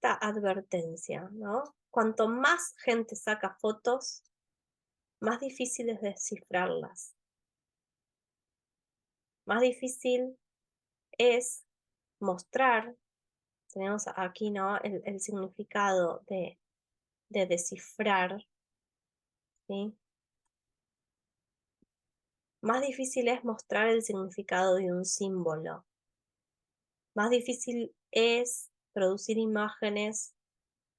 advertencia, ¿no? Cuanto más gente saca fotos, más difícil es descifrarlas. Más difícil es mostrar, tenemos aquí, ¿no? El significado de descifrar, ¿sí? Más difícil es mostrar el significado de un símbolo. Más difícil es producir imágenes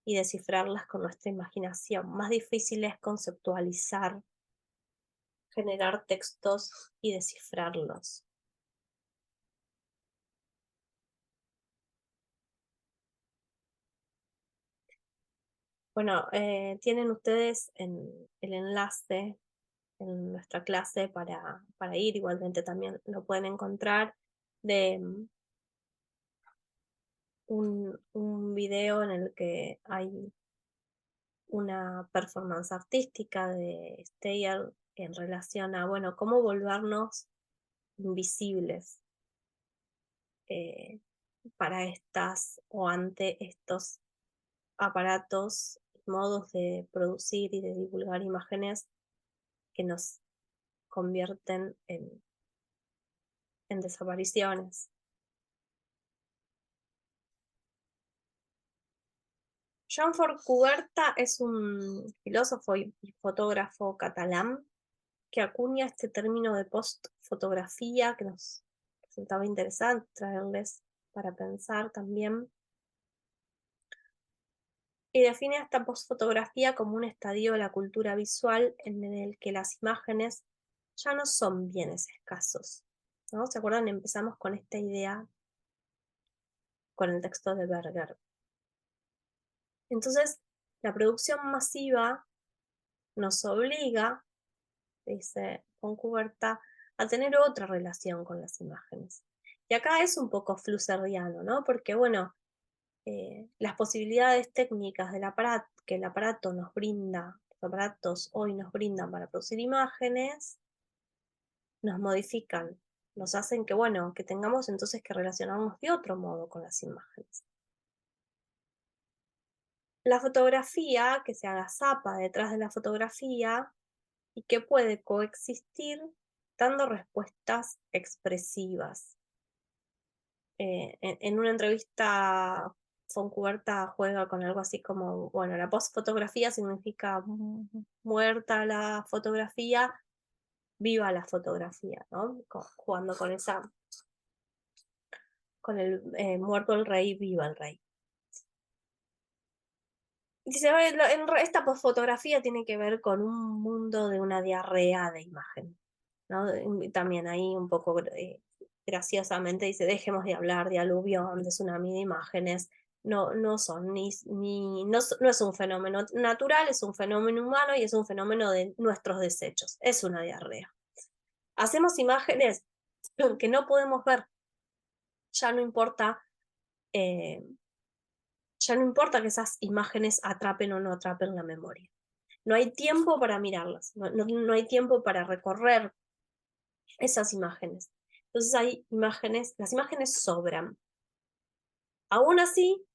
y descifrarlas con nuestra imaginación. Más difícil es conceptualizar, generar textos y descifrarlos. Bueno, tienen ustedes en el enlace en nuestra clase para ir, igualmente también lo pueden encontrar, de un video en el que hay una performance artística de Steyer en relación a, bueno, cómo volvernos invisibles para estas o ante estos aparatos, modos de producir y de divulgar imágenes que nos convierten en desapariciones. Joan Fontcuberta es un filósofo y fotógrafo catalán que acuña este término de post-fotografía que nos resultaba interesante traerles para pensar también, y define esta postfotografía como un estadio de la cultura visual en el que las imágenes ya no son bienes escasos, ¿no? ¿Se acuerdan? Empezamos con esta idea con el texto de Berger. Entonces, la producción masiva nos obliga, dice Fontcuberta, a tener otra relación con las imágenes. Y acá es un poco flusserdiano, ¿no? Porque, bueno, las posibilidades técnicas que el aparato nos brinda, los aparatos hoy nos brindan para producir imágenes, nos modifican, nos hacen que, bueno, que tengamos entonces que relacionarnos de otro modo con las imágenes. La fotografía, que se agazapa detrás de la fotografía y que puede coexistir dando respuestas expresivas. En una entrevista, Fontcuberta juega con algo así como, bueno, la postfotografía significa muerta la fotografía, viva la fotografía, ¿no? Jugando con con el muerto el rey, viva el rey. Dice, esta postfotografía tiene que ver con un mundo de una diarrea de imagen, ¿no? Y también ahí un poco graciosamente dice, dejemos de hablar de aluvión, de tsunami, de imágenes, no son no es un fenómeno natural, es un fenómeno humano y es un fenómeno de nuestros desechos, es una diarrea. Hacemos imágenes que no podemos ver, ya no importa, ya no importa que esas imágenes atrapen o no atrapen la memoria. No hay tiempo para mirarlas, no hay tiempo para recorrer esas imágenes. Entonces hay imágenes, las imágenes sobran. Aún así,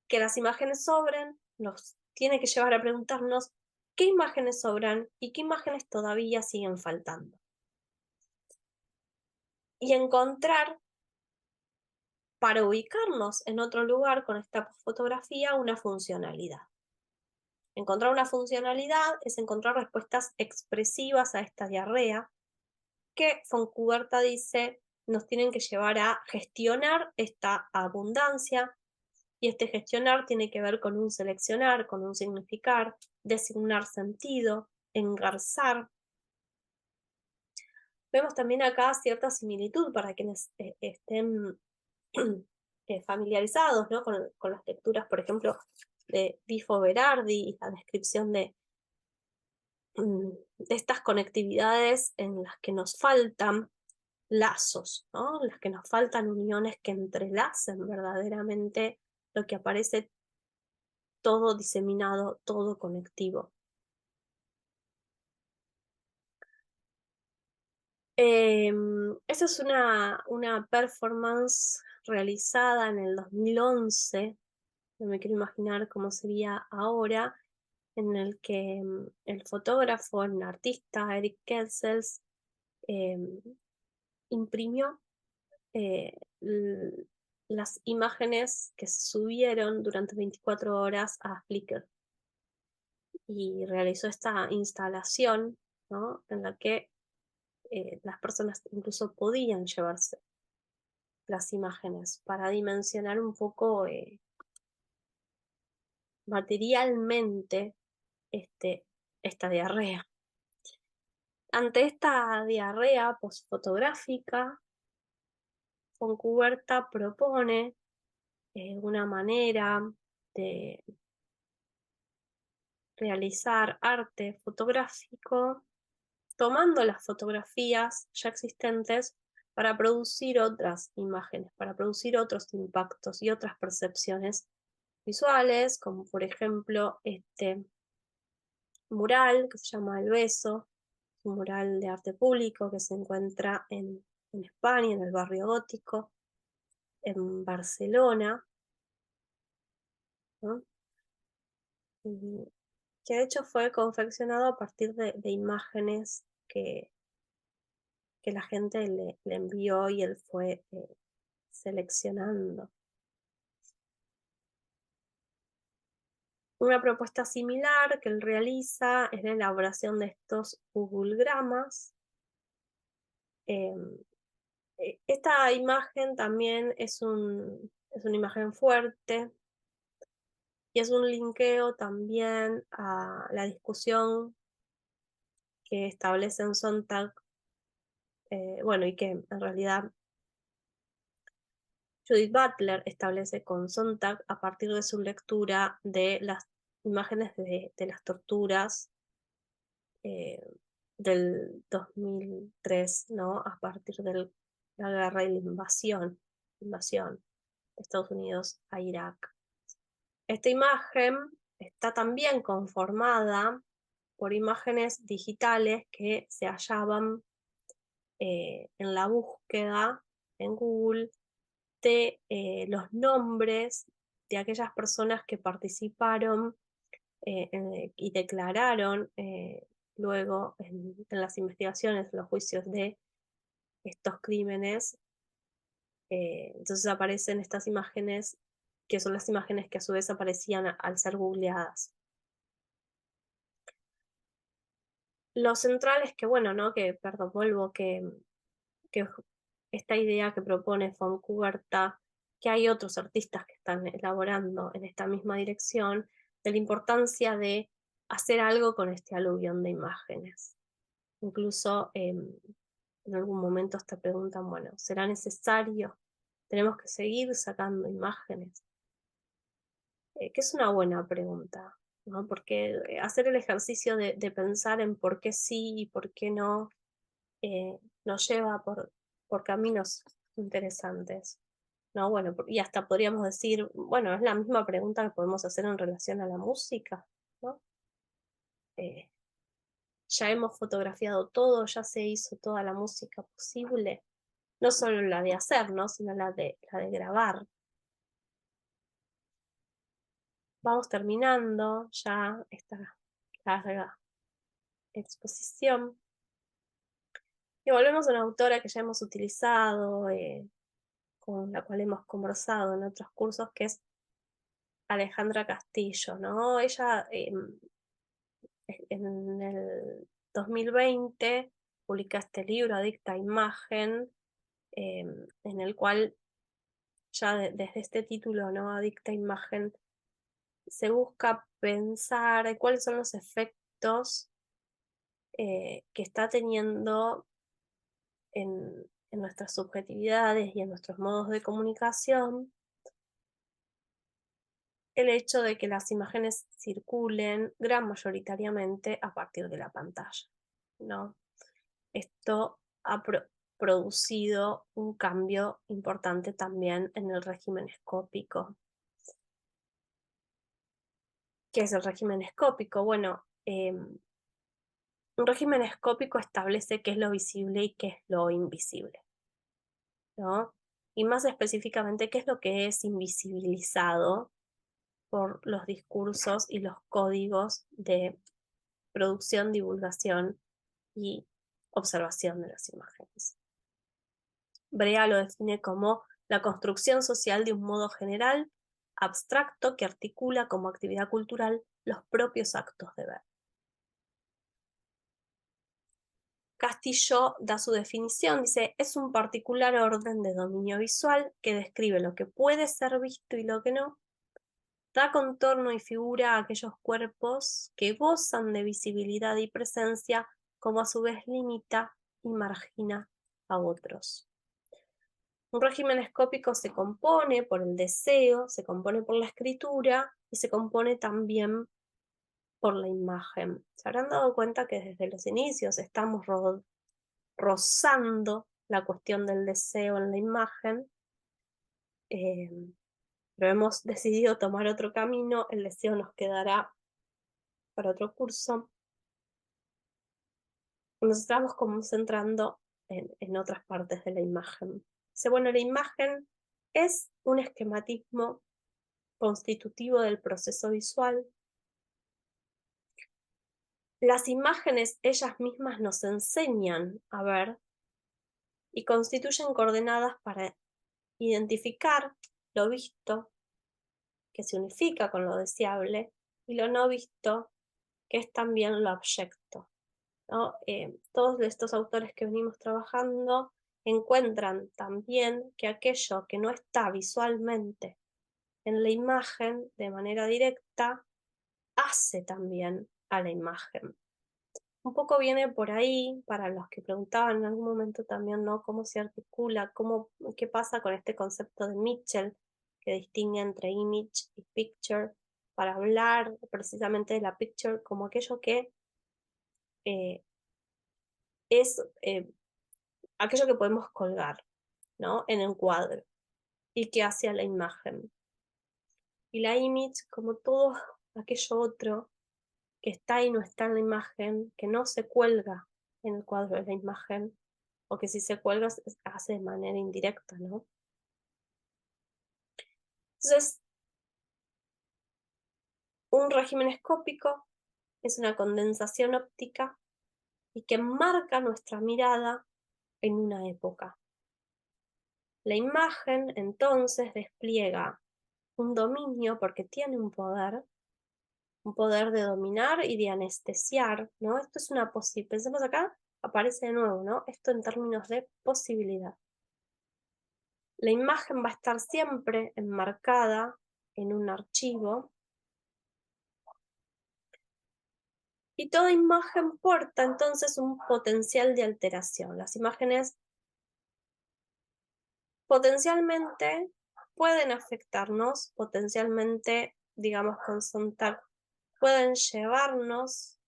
que las imágenes sobren nos tiene que llevar a preguntarnos qué imágenes sobran y qué imágenes todavía siguen faltando. Y encontrar, para ubicarnos en otro lugar con esta fotografía, una funcionalidad. Encontrar una funcionalidad es encontrar respuestas expresivas a esta diarrea que Fontcuberta dice nos tienen que llevar a gestionar esta abundancia, y este gestionar tiene que ver con un seleccionar, con un significar, designar sentido, engarzar. Vemos también acá cierta similitud para quienes estén familiarizados, ¿no? con las lecturas, por ejemplo, de Bifo Berardi y la descripción de estas conectividades en las que nos faltan lazos, ¿no? Las que nos faltan uniones que entrelacen verdaderamente lo que aparece todo diseminado, todo conectivo. Esa es una performance realizada en el 2011, no me quiero imaginar cómo sería ahora, en el que el fotógrafo, el artista Eric Kessels, imprimió las imágenes que se subieron durante 24 horas a Flickr y realizó esta instalación, ¿no? En la que las personas incluso podían llevarse las imágenes para dimensionar un poco materialmente esta diarrea. Ante esta diarrea postfotográfica, Fontcuberta propone una manera de realizar arte fotográfico tomando las fotografías ya existentes, para producir otras imágenes, para producir otros impactos y otras percepciones visuales, como por ejemplo este mural que se llama El Beso, un mural de arte público que se encuentra en España, en el barrio gótico, en Barcelona, ¿no? Y que de hecho fue confeccionado a partir de imágenes que la gente le envió y él fue seleccionando. Una propuesta similar que él realiza es la elaboración de estos Googlegramas. Esta imagen también es una imagen fuerte y es un linkeo también a la discusión que establecen Sontag, bueno, y que en realidad Judith Butler establece con Sontag a partir de su lectura de las imágenes de las torturas eh, del 2003, ¿no? A partir de la guerra y la invasión de Estados Unidos a Irak. Esta imagen está también conformada por imágenes digitales que se hallaban en la búsqueda en Google de los nombres de aquellas personas que participaron y declararon luego en las investigaciones, los juicios de estos crímenes. Entonces aparecen estas imágenes, que son las imágenes que a su vez aparecían al ser googleadas. Lo central es que, bueno, ¿no? Perdón, vuelvo, que esta idea que propone von Kuberta, que hay otros artistas que están elaborando en esta misma dirección, de la importancia de hacer algo con este aluvión de imágenes. Incluso en algún momento te preguntan, bueno, ¿será necesario? ¿Tenemos que seguir sacando imágenes? Que es una buena pregunta, ¿no? Porque hacer el ejercicio de pensar en por qué sí y por qué no nos lleva por caminos interesantes, ¿no? Bueno, y hasta podríamos decir, bueno, es la misma pregunta que podemos hacer en relación a la música, ¿no? Eh, ya hemos fotografiado todo, ya se hizo toda la música posible, no solo la de hacer, ¿no? Sino la de grabar. Vamos terminando ya esta larga exposición. Y volvemos a una autora que ya hemos utilizado, con la cual hemos conversado en otros cursos, que es Alejandra Castillo, ¿no? Ella en el 2020 publica este libro, Adicta a Imagen, en el cual ya desde este título, ¿no? Adicta a Imagen, se busca pensar cuáles son los efectos que está teniendo en nuestras subjetividades y en nuestros modos de comunicación el hecho de que las imágenes circulen gran mayoritariamente a partir de la pantalla, ¿no? Esto ha producido un cambio importante también en el régimen escópico. ¿Qué es el régimen escópico? Bueno, un régimen escópico establece qué es lo visible y qué es lo invisible, ¿no? Y más específicamente, qué es lo que es invisibilizado por los discursos y los códigos de producción, divulgación y observación de las imágenes. Brea lo define como la construcción social de un modo general, abstracto, que articula como actividad cultural los propios actos de ver. Castillo da su definición, dice, es un particular orden de dominio visual que describe lo que puede ser visto y lo que no, da contorno y figura a aquellos cuerpos que gozan de visibilidad y presencia, como a su vez limita y margina a otros. Un régimen escópico se compone por el deseo, se compone por la escritura y se compone también por la imagen. Se habrán dado cuenta que desde los inicios estamos rozando la cuestión del deseo en la imagen, pero hemos decidido tomar otro camino, el deseo nos quedará para otro curso. Nos estamos concentrando en otras partes de la imagen. Dice, bueno, la imagen es un esquematismo constitutivo del proceso visual. Las imágenes ellas mismas nos enseñan a ver y constituyen coordenadas para identificar lo visto, que se unifica con lo deseable, y lo no visto, que es también lo abyecto, ¿no? Todos estos autores que venimos trabajando encuentran también que aquello que no está visualmente en la imagen de manera directa hace también a la imagen. Un poco viene por ahí, para los que preguntaban en algún momento también, ¿no? ¿Cómo se articula? ¿Qué pasa con este concepto de Mitchell, que distingue entre image y picture, para hablar precisamente de la picture como aquello que es aquello que podemos colgar, ¿no? En el cuadro y que hace a la imagen. Y la image como todo aquello otro que está y no está en la imagen, que no se cuelga en el cuadro de la imagen, o que si se cuelga se hace de manera indirecta, ¿no? Entonces, un régimen escópico es una condensación óptica y que marca nuestra mirada en una época. La imagen entonces despliega un dominio porque tiene un poder de dominar y de anestesiar, ¿no? Esto es una posibilidad. Pensemos acá, aparece de nuevo, ¿no? Esto en términos de posibilidad. La imagen va a estar siempre enmarcada en un archivo y toda imagen porta entonces un potencial de alteración. Las imágenes potencialmente pueden afectarnos, potencialmente, digamos, con Sontag, pueden llevarnos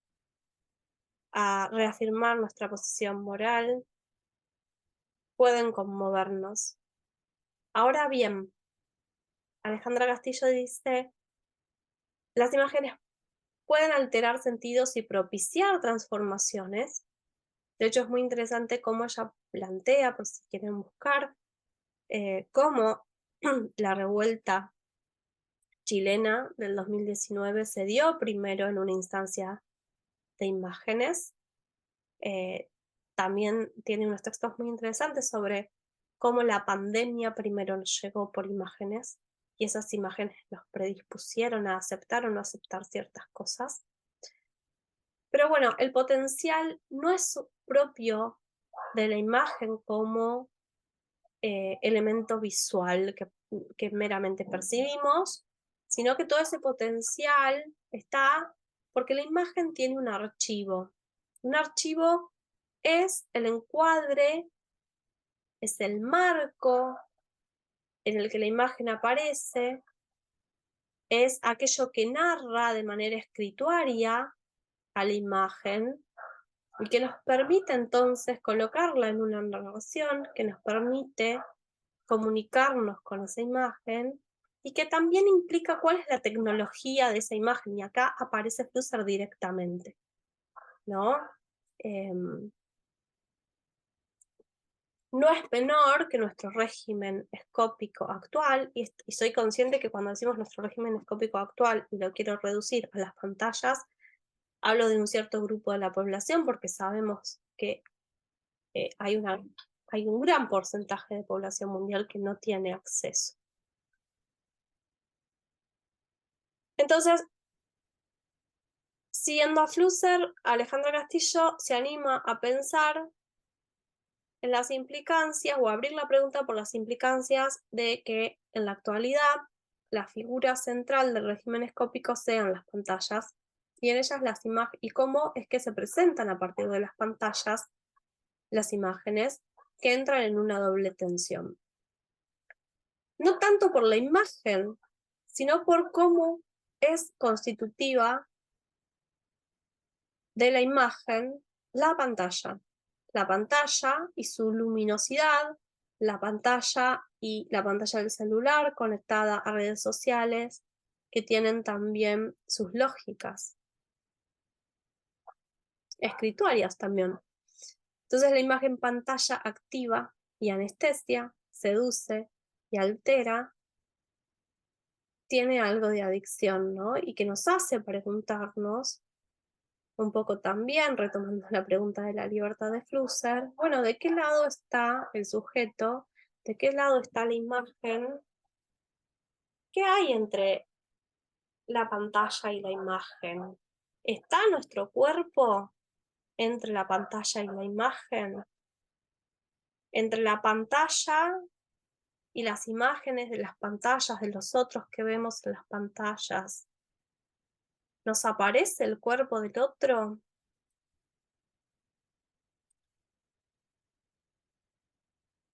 a reafirmar nuestra posición moral, pueden conmovernos. Ahora bien, Alejandra Castillo dice, las imágenes pueden alterar sentidos y propiciar transformaciones. De hecho, es muy interesante cómo ella plantea, por si quieren buscar, cómo la revuelta chilena del 2019 se dio primero en una instancia de imágenes. También tiene unos textos muy interesantes sobre cómo la pandemia primero nos llegó por imágenes y esas imágenes nos predispusieron a aceptar o no aceptar ciertas cosas. Pero bueno, el potencial no es propio de la imagen como elemento visual que meramente percibimos, sino que todo ese potencial está porque la imagen tiene un archivo. Un archivo es el encuadre, es el marco en el que la imagen aparece, es aquello que narra de manera escrituaria a la imagen y que nos permite entonces colocarla en una narración, que nos permite comunicarnos con esa imagen y que también implica cuál es la tecnología de esa imagen, y acá aparece Flusser directamente, ¿no? No es menor que nuestro régimen escópico actual, y soy consciente que cuando decimos nuestro régimen escópico actual y lo quiero reducir a las pantallas, hablo de un cierto grupo de la población porque sabemos que hay un gran porcentaje de población mundial que no tiene acceso. Entonces, siguiendo a Flusser, Alejandra Castillo se anima a pensar en las implicancias o a abrir la pregunta por las implicancias de que en la actualidad la figura central del régimen escópico sean las pantallas y en ellas las imágenes, y cómo es que se presentan a partir de las pantallas las imágenes que entran en una doble tensión. No tanto por la imagen, sino por cómo es constitutiva de la imagen la pantalla. la pantalla y su luminosidad, la pantalla y la pantalla del celular conectada a redes sociales que tienen también sus lógicas escrituarias también. Entonces la imagen pantalla activa y anestesia, seduce y altera, tiene algo de adicción, ¿no? Y que nos hace preguntarnos un poco también, retomando la pregunta de la libertad de Flusser, bueno, ¿de qué lado está el sujeto? ¿De qué lado está la imagen? ¿Qué hay entre la pantalla y la imagen? ¿Está nuestro cuerpo entre la pantalla y la imagen? Entre la pantalla y las imágenes de las pantallas de los otros que vemos en las pantallas, ¿nos aparece el cuerpo del otro?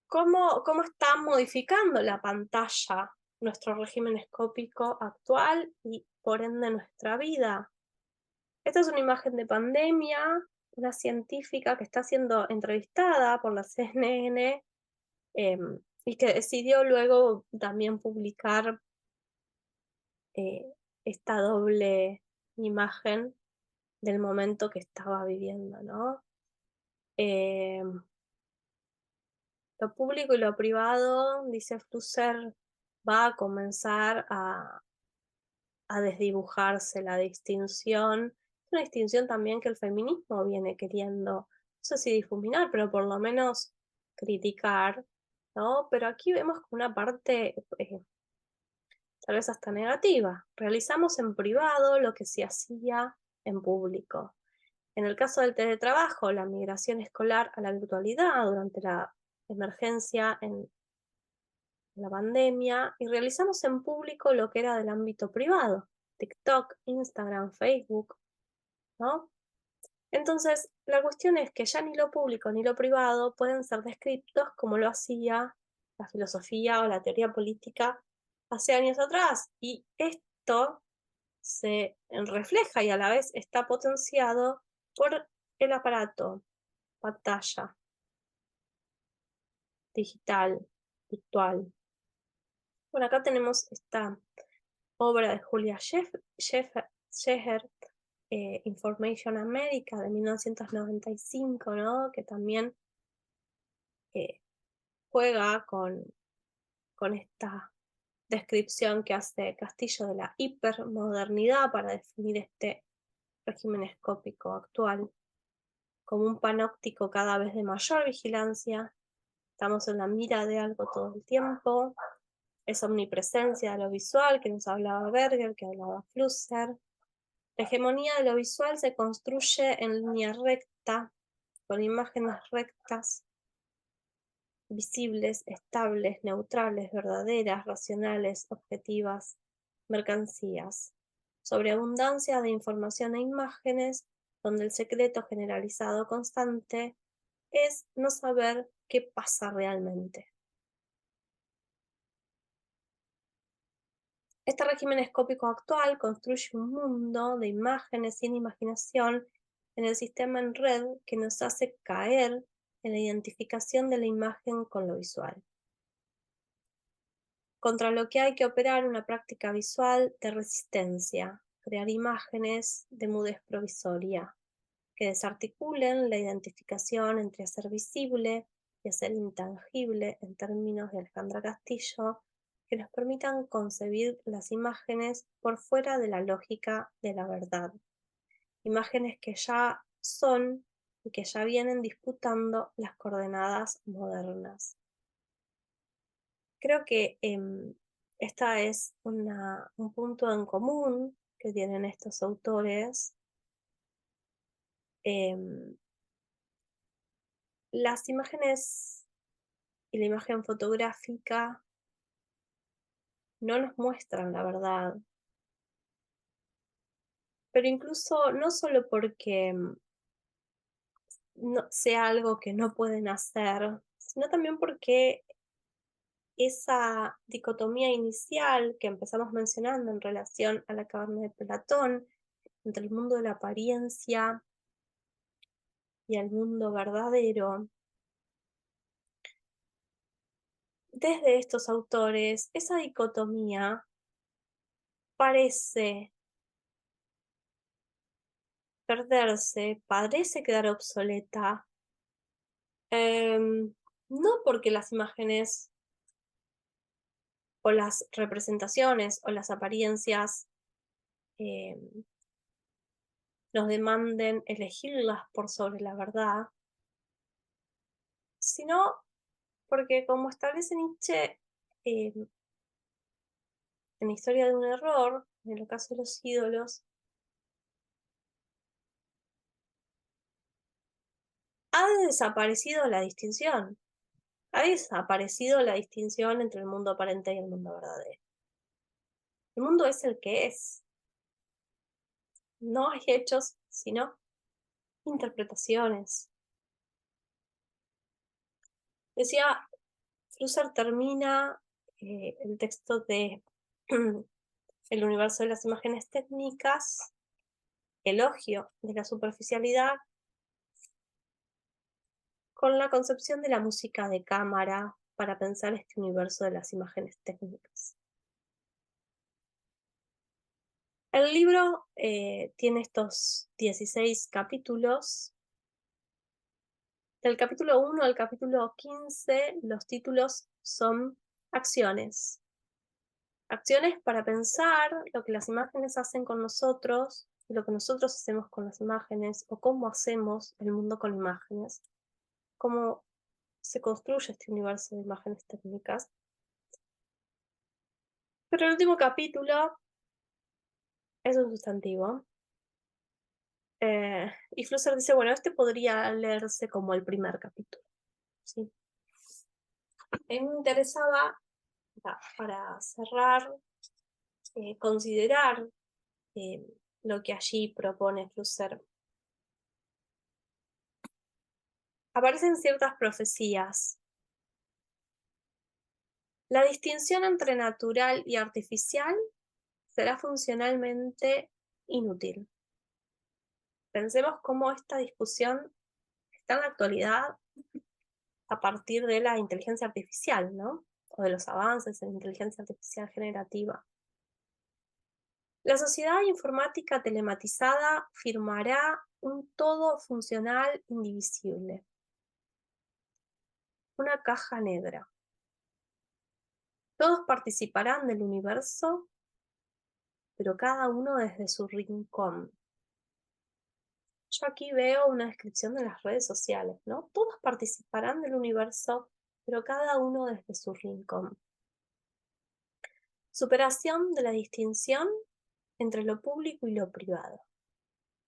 ¿Cómo está modificando la pantalla nuestro régimen escópico actual y por ende nuestra vida? Esta es una imagen de pandemia, una científica que está siendo entrevistada por la CNN y que decidió luego también publicar esta doble imagen del momento que estaba viviendo, ¿no? Lo público y lo privado, dice Flusser, va a comenzar a desdibujarse la distinción. Es una distinción también que el feminismo viene queriendo, no sé si difuminar, pero por lo menos criticar, ¿no? Pero aquí vemos una parte tal vez hasta negativa. Realizamos en privado lo que se hacía en público. En el caso del teletrabajo, la migración escolar a la virtualidad durante la emergencia en la pandemia, y realizamos en público lo que era del ámbito privado, TikTok, Instagram, Facebook, ¿no? Entonces, la cuestión es que ya ni lo público ni lo privado pueden ser descritos como lo hacía la filosofía o la teoría política hace años atrás, y esto se refleja y a la vez está potenciado por el aparato, pantalla, digital, virtual. Bueno, acá tenemos esta obra de Julia Scheher, Information America, de 1995, ¿no? Que también eh, juega con esta descripción que hace Castillo de la hipermodernidad para definir este régimen escópico actual como un panóptico cada vez de mayor vigilancia. Estamos en la mira de algo todo el tiempo. Es omnipresencia de lo visual, que nos hablaba Berger, que hablaba Flusser. La hegemonía de lo visual se construye en línea recta, con imágenes rectas, visibles, estables, neutrales, verdaderas, racionales, objetivas, mercancías. Sobreabundancia de información e imágenes, donde el secreto generalizado constante es no saber qué pasa realmente. Este régimen escópico actual construye un mundo de imágenes sin imaginación en el sistema en red que nos hace caer en la identificación de la imagen con lo visual. Contra lo que hay que operar una práctica visual de resistencia, crear imágenes de mudez provisoria, que desarticulen la identificación entre hacer visible y hacer intangible en términos de Alejandra Castillo, que nos permitan concebir las imágenes por fuera de la lógica de la verdad. Imágenes que ya son y que ya vienen disputando las coordenadas modernas. Creo que esta es un punto en común que tienen estos autores. Las imágenes y la imagen fotográfica no nos muestran la verdad, pero incluso no solo porque no sea algo que no pueden hacer, sino también porque esa dicotomía inicial que empezamos mencionando en relación a la caverna de Platón, entre el mundo de la apariencia y el mundo verdadero, desde estos autores, esa dicotomía parece perderse, parece quedar obsoleta, no porque las imágenes o las representaciones o las apariencias nos demanden elegirlas por sobre la verdad, sino porque, como establece Nietzsche en la historia de un error, en el caso de los ídolos, ha desaparecido la distinción. Ha desaparecido la distinción entre el mundo aparente y el mundo verdadero. El mundo es el que es. No hay hechos, sino interpretaciones. Decía, Flusser termina el texto de El universo de las imágenes técnicas, elogio de la superficialidad, con la concepción de la música de cámara para pensar este universo de las imágenes técnicas. El libro tiene estos 16 capítulos. Del capítulo 1 al capítulo 15, los títulos son acciones. Acciones para pensar lo que las imágenes hacen con nosotros, lo que nosotros hacemos con las imágenes, o cómo hacemos el mundo con imágenes, cómo se construye este universo de imágenes técnicas. Pero el último capítulo es un sustantivo. Y Flusser dice, bueno, este podría leerse como el primer capítulo. ¿Sí? Me interesaba, para cerrar, considerar lo que allí propone Flusser. Aparecen ciertas profecías. La distinción entre natural y artificial será funcionalmente inútil. Pensemos cómo esta discusión está en la actualidad a partir de la inteligencia artificial, ¿no? O de los avances en inteligencia artificial generativa. La sociedad informática telematizada firmará un todo funcional indivisible. Una caja negra. Todos participarán del universo, pero cada uno desde su rincón. Yo aquí veo una descripción de las redes sociales, ¿no? Todos participarán del universo, pero cada uno desde su rincón. Superación de la distinción entre lo público y lo privado.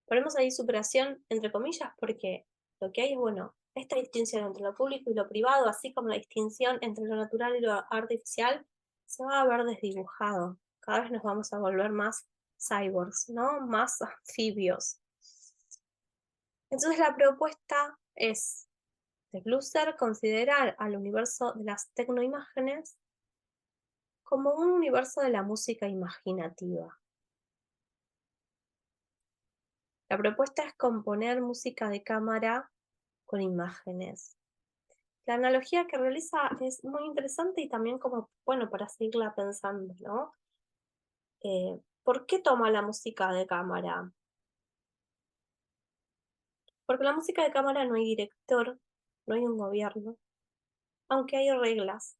Ponemos ahí superación entre comillas porque lo que hay es, bueno, esta distinción entre lo público y lo privado, así como la distinción entre lo natural y lo artificial, se va a ver desdibujado. Cada vez nos vamos a volver más cyborgs, ¿no? Más anfibios. Entonces la propuesta es de Flusser considerar al universo de las tecnoimágenes como un universo de la música imaginativa. La propuesta es componer música de cámara con imágenes. La analogía que realiza es muy interesante y también como, bueno, para seguirla pensando, ¿no? ¿Por qué toma la música de cámara? Porque en la música de cámara no hay director, no hay un gobierno, aunque hay reglas.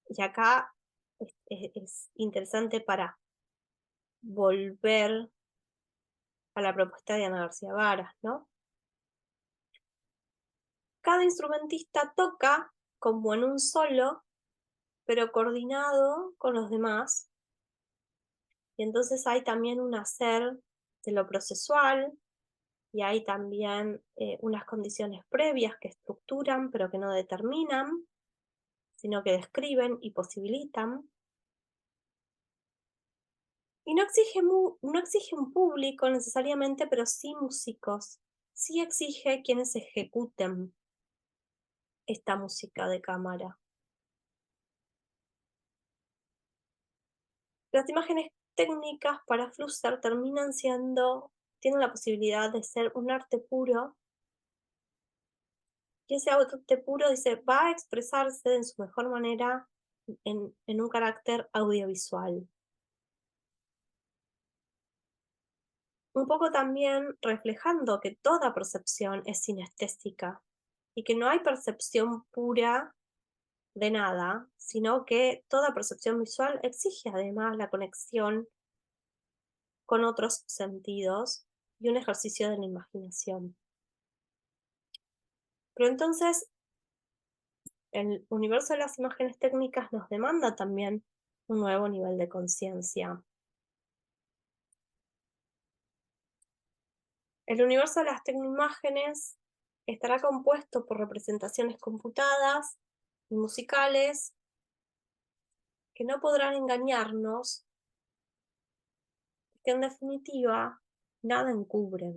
Y acá es interesante para volver a la propuesta de Ana García Varas, ¿no? Cada instrumentista toca como en un solo, pero coordinado con los demás. Y entonces hay también un hacer de lo procesual y hay también unas condiciones previas que estructuran, pero que no determinan, sino que describen y posibilitan. Y no exige un público necesariamente, pero sí músicos. Sí exige quienes ejecuten esta música de cámara. Las imágenes técnicas para Flusser terminan siendo tiene la posibilidad de ser un arte puro, y ese arte puro dice, va a expresarse de su mejor manera en un carácter audiovisual. Un poco también reflejando que toda percepción es sinestésica y que no hay percepción pura de nada, sino que toda percepción visual exige además la conexión con otros sentidos y un ejercicio de la imaginación. Pero entonces, el universo de las imágenes técnicas nos demanda también un nuevo nivel de conciencia. El universo de las tecnoimágenes estará compuesto por representaciones computadas y musicales que no podrán engañarnos, que en definitiva nada encubren.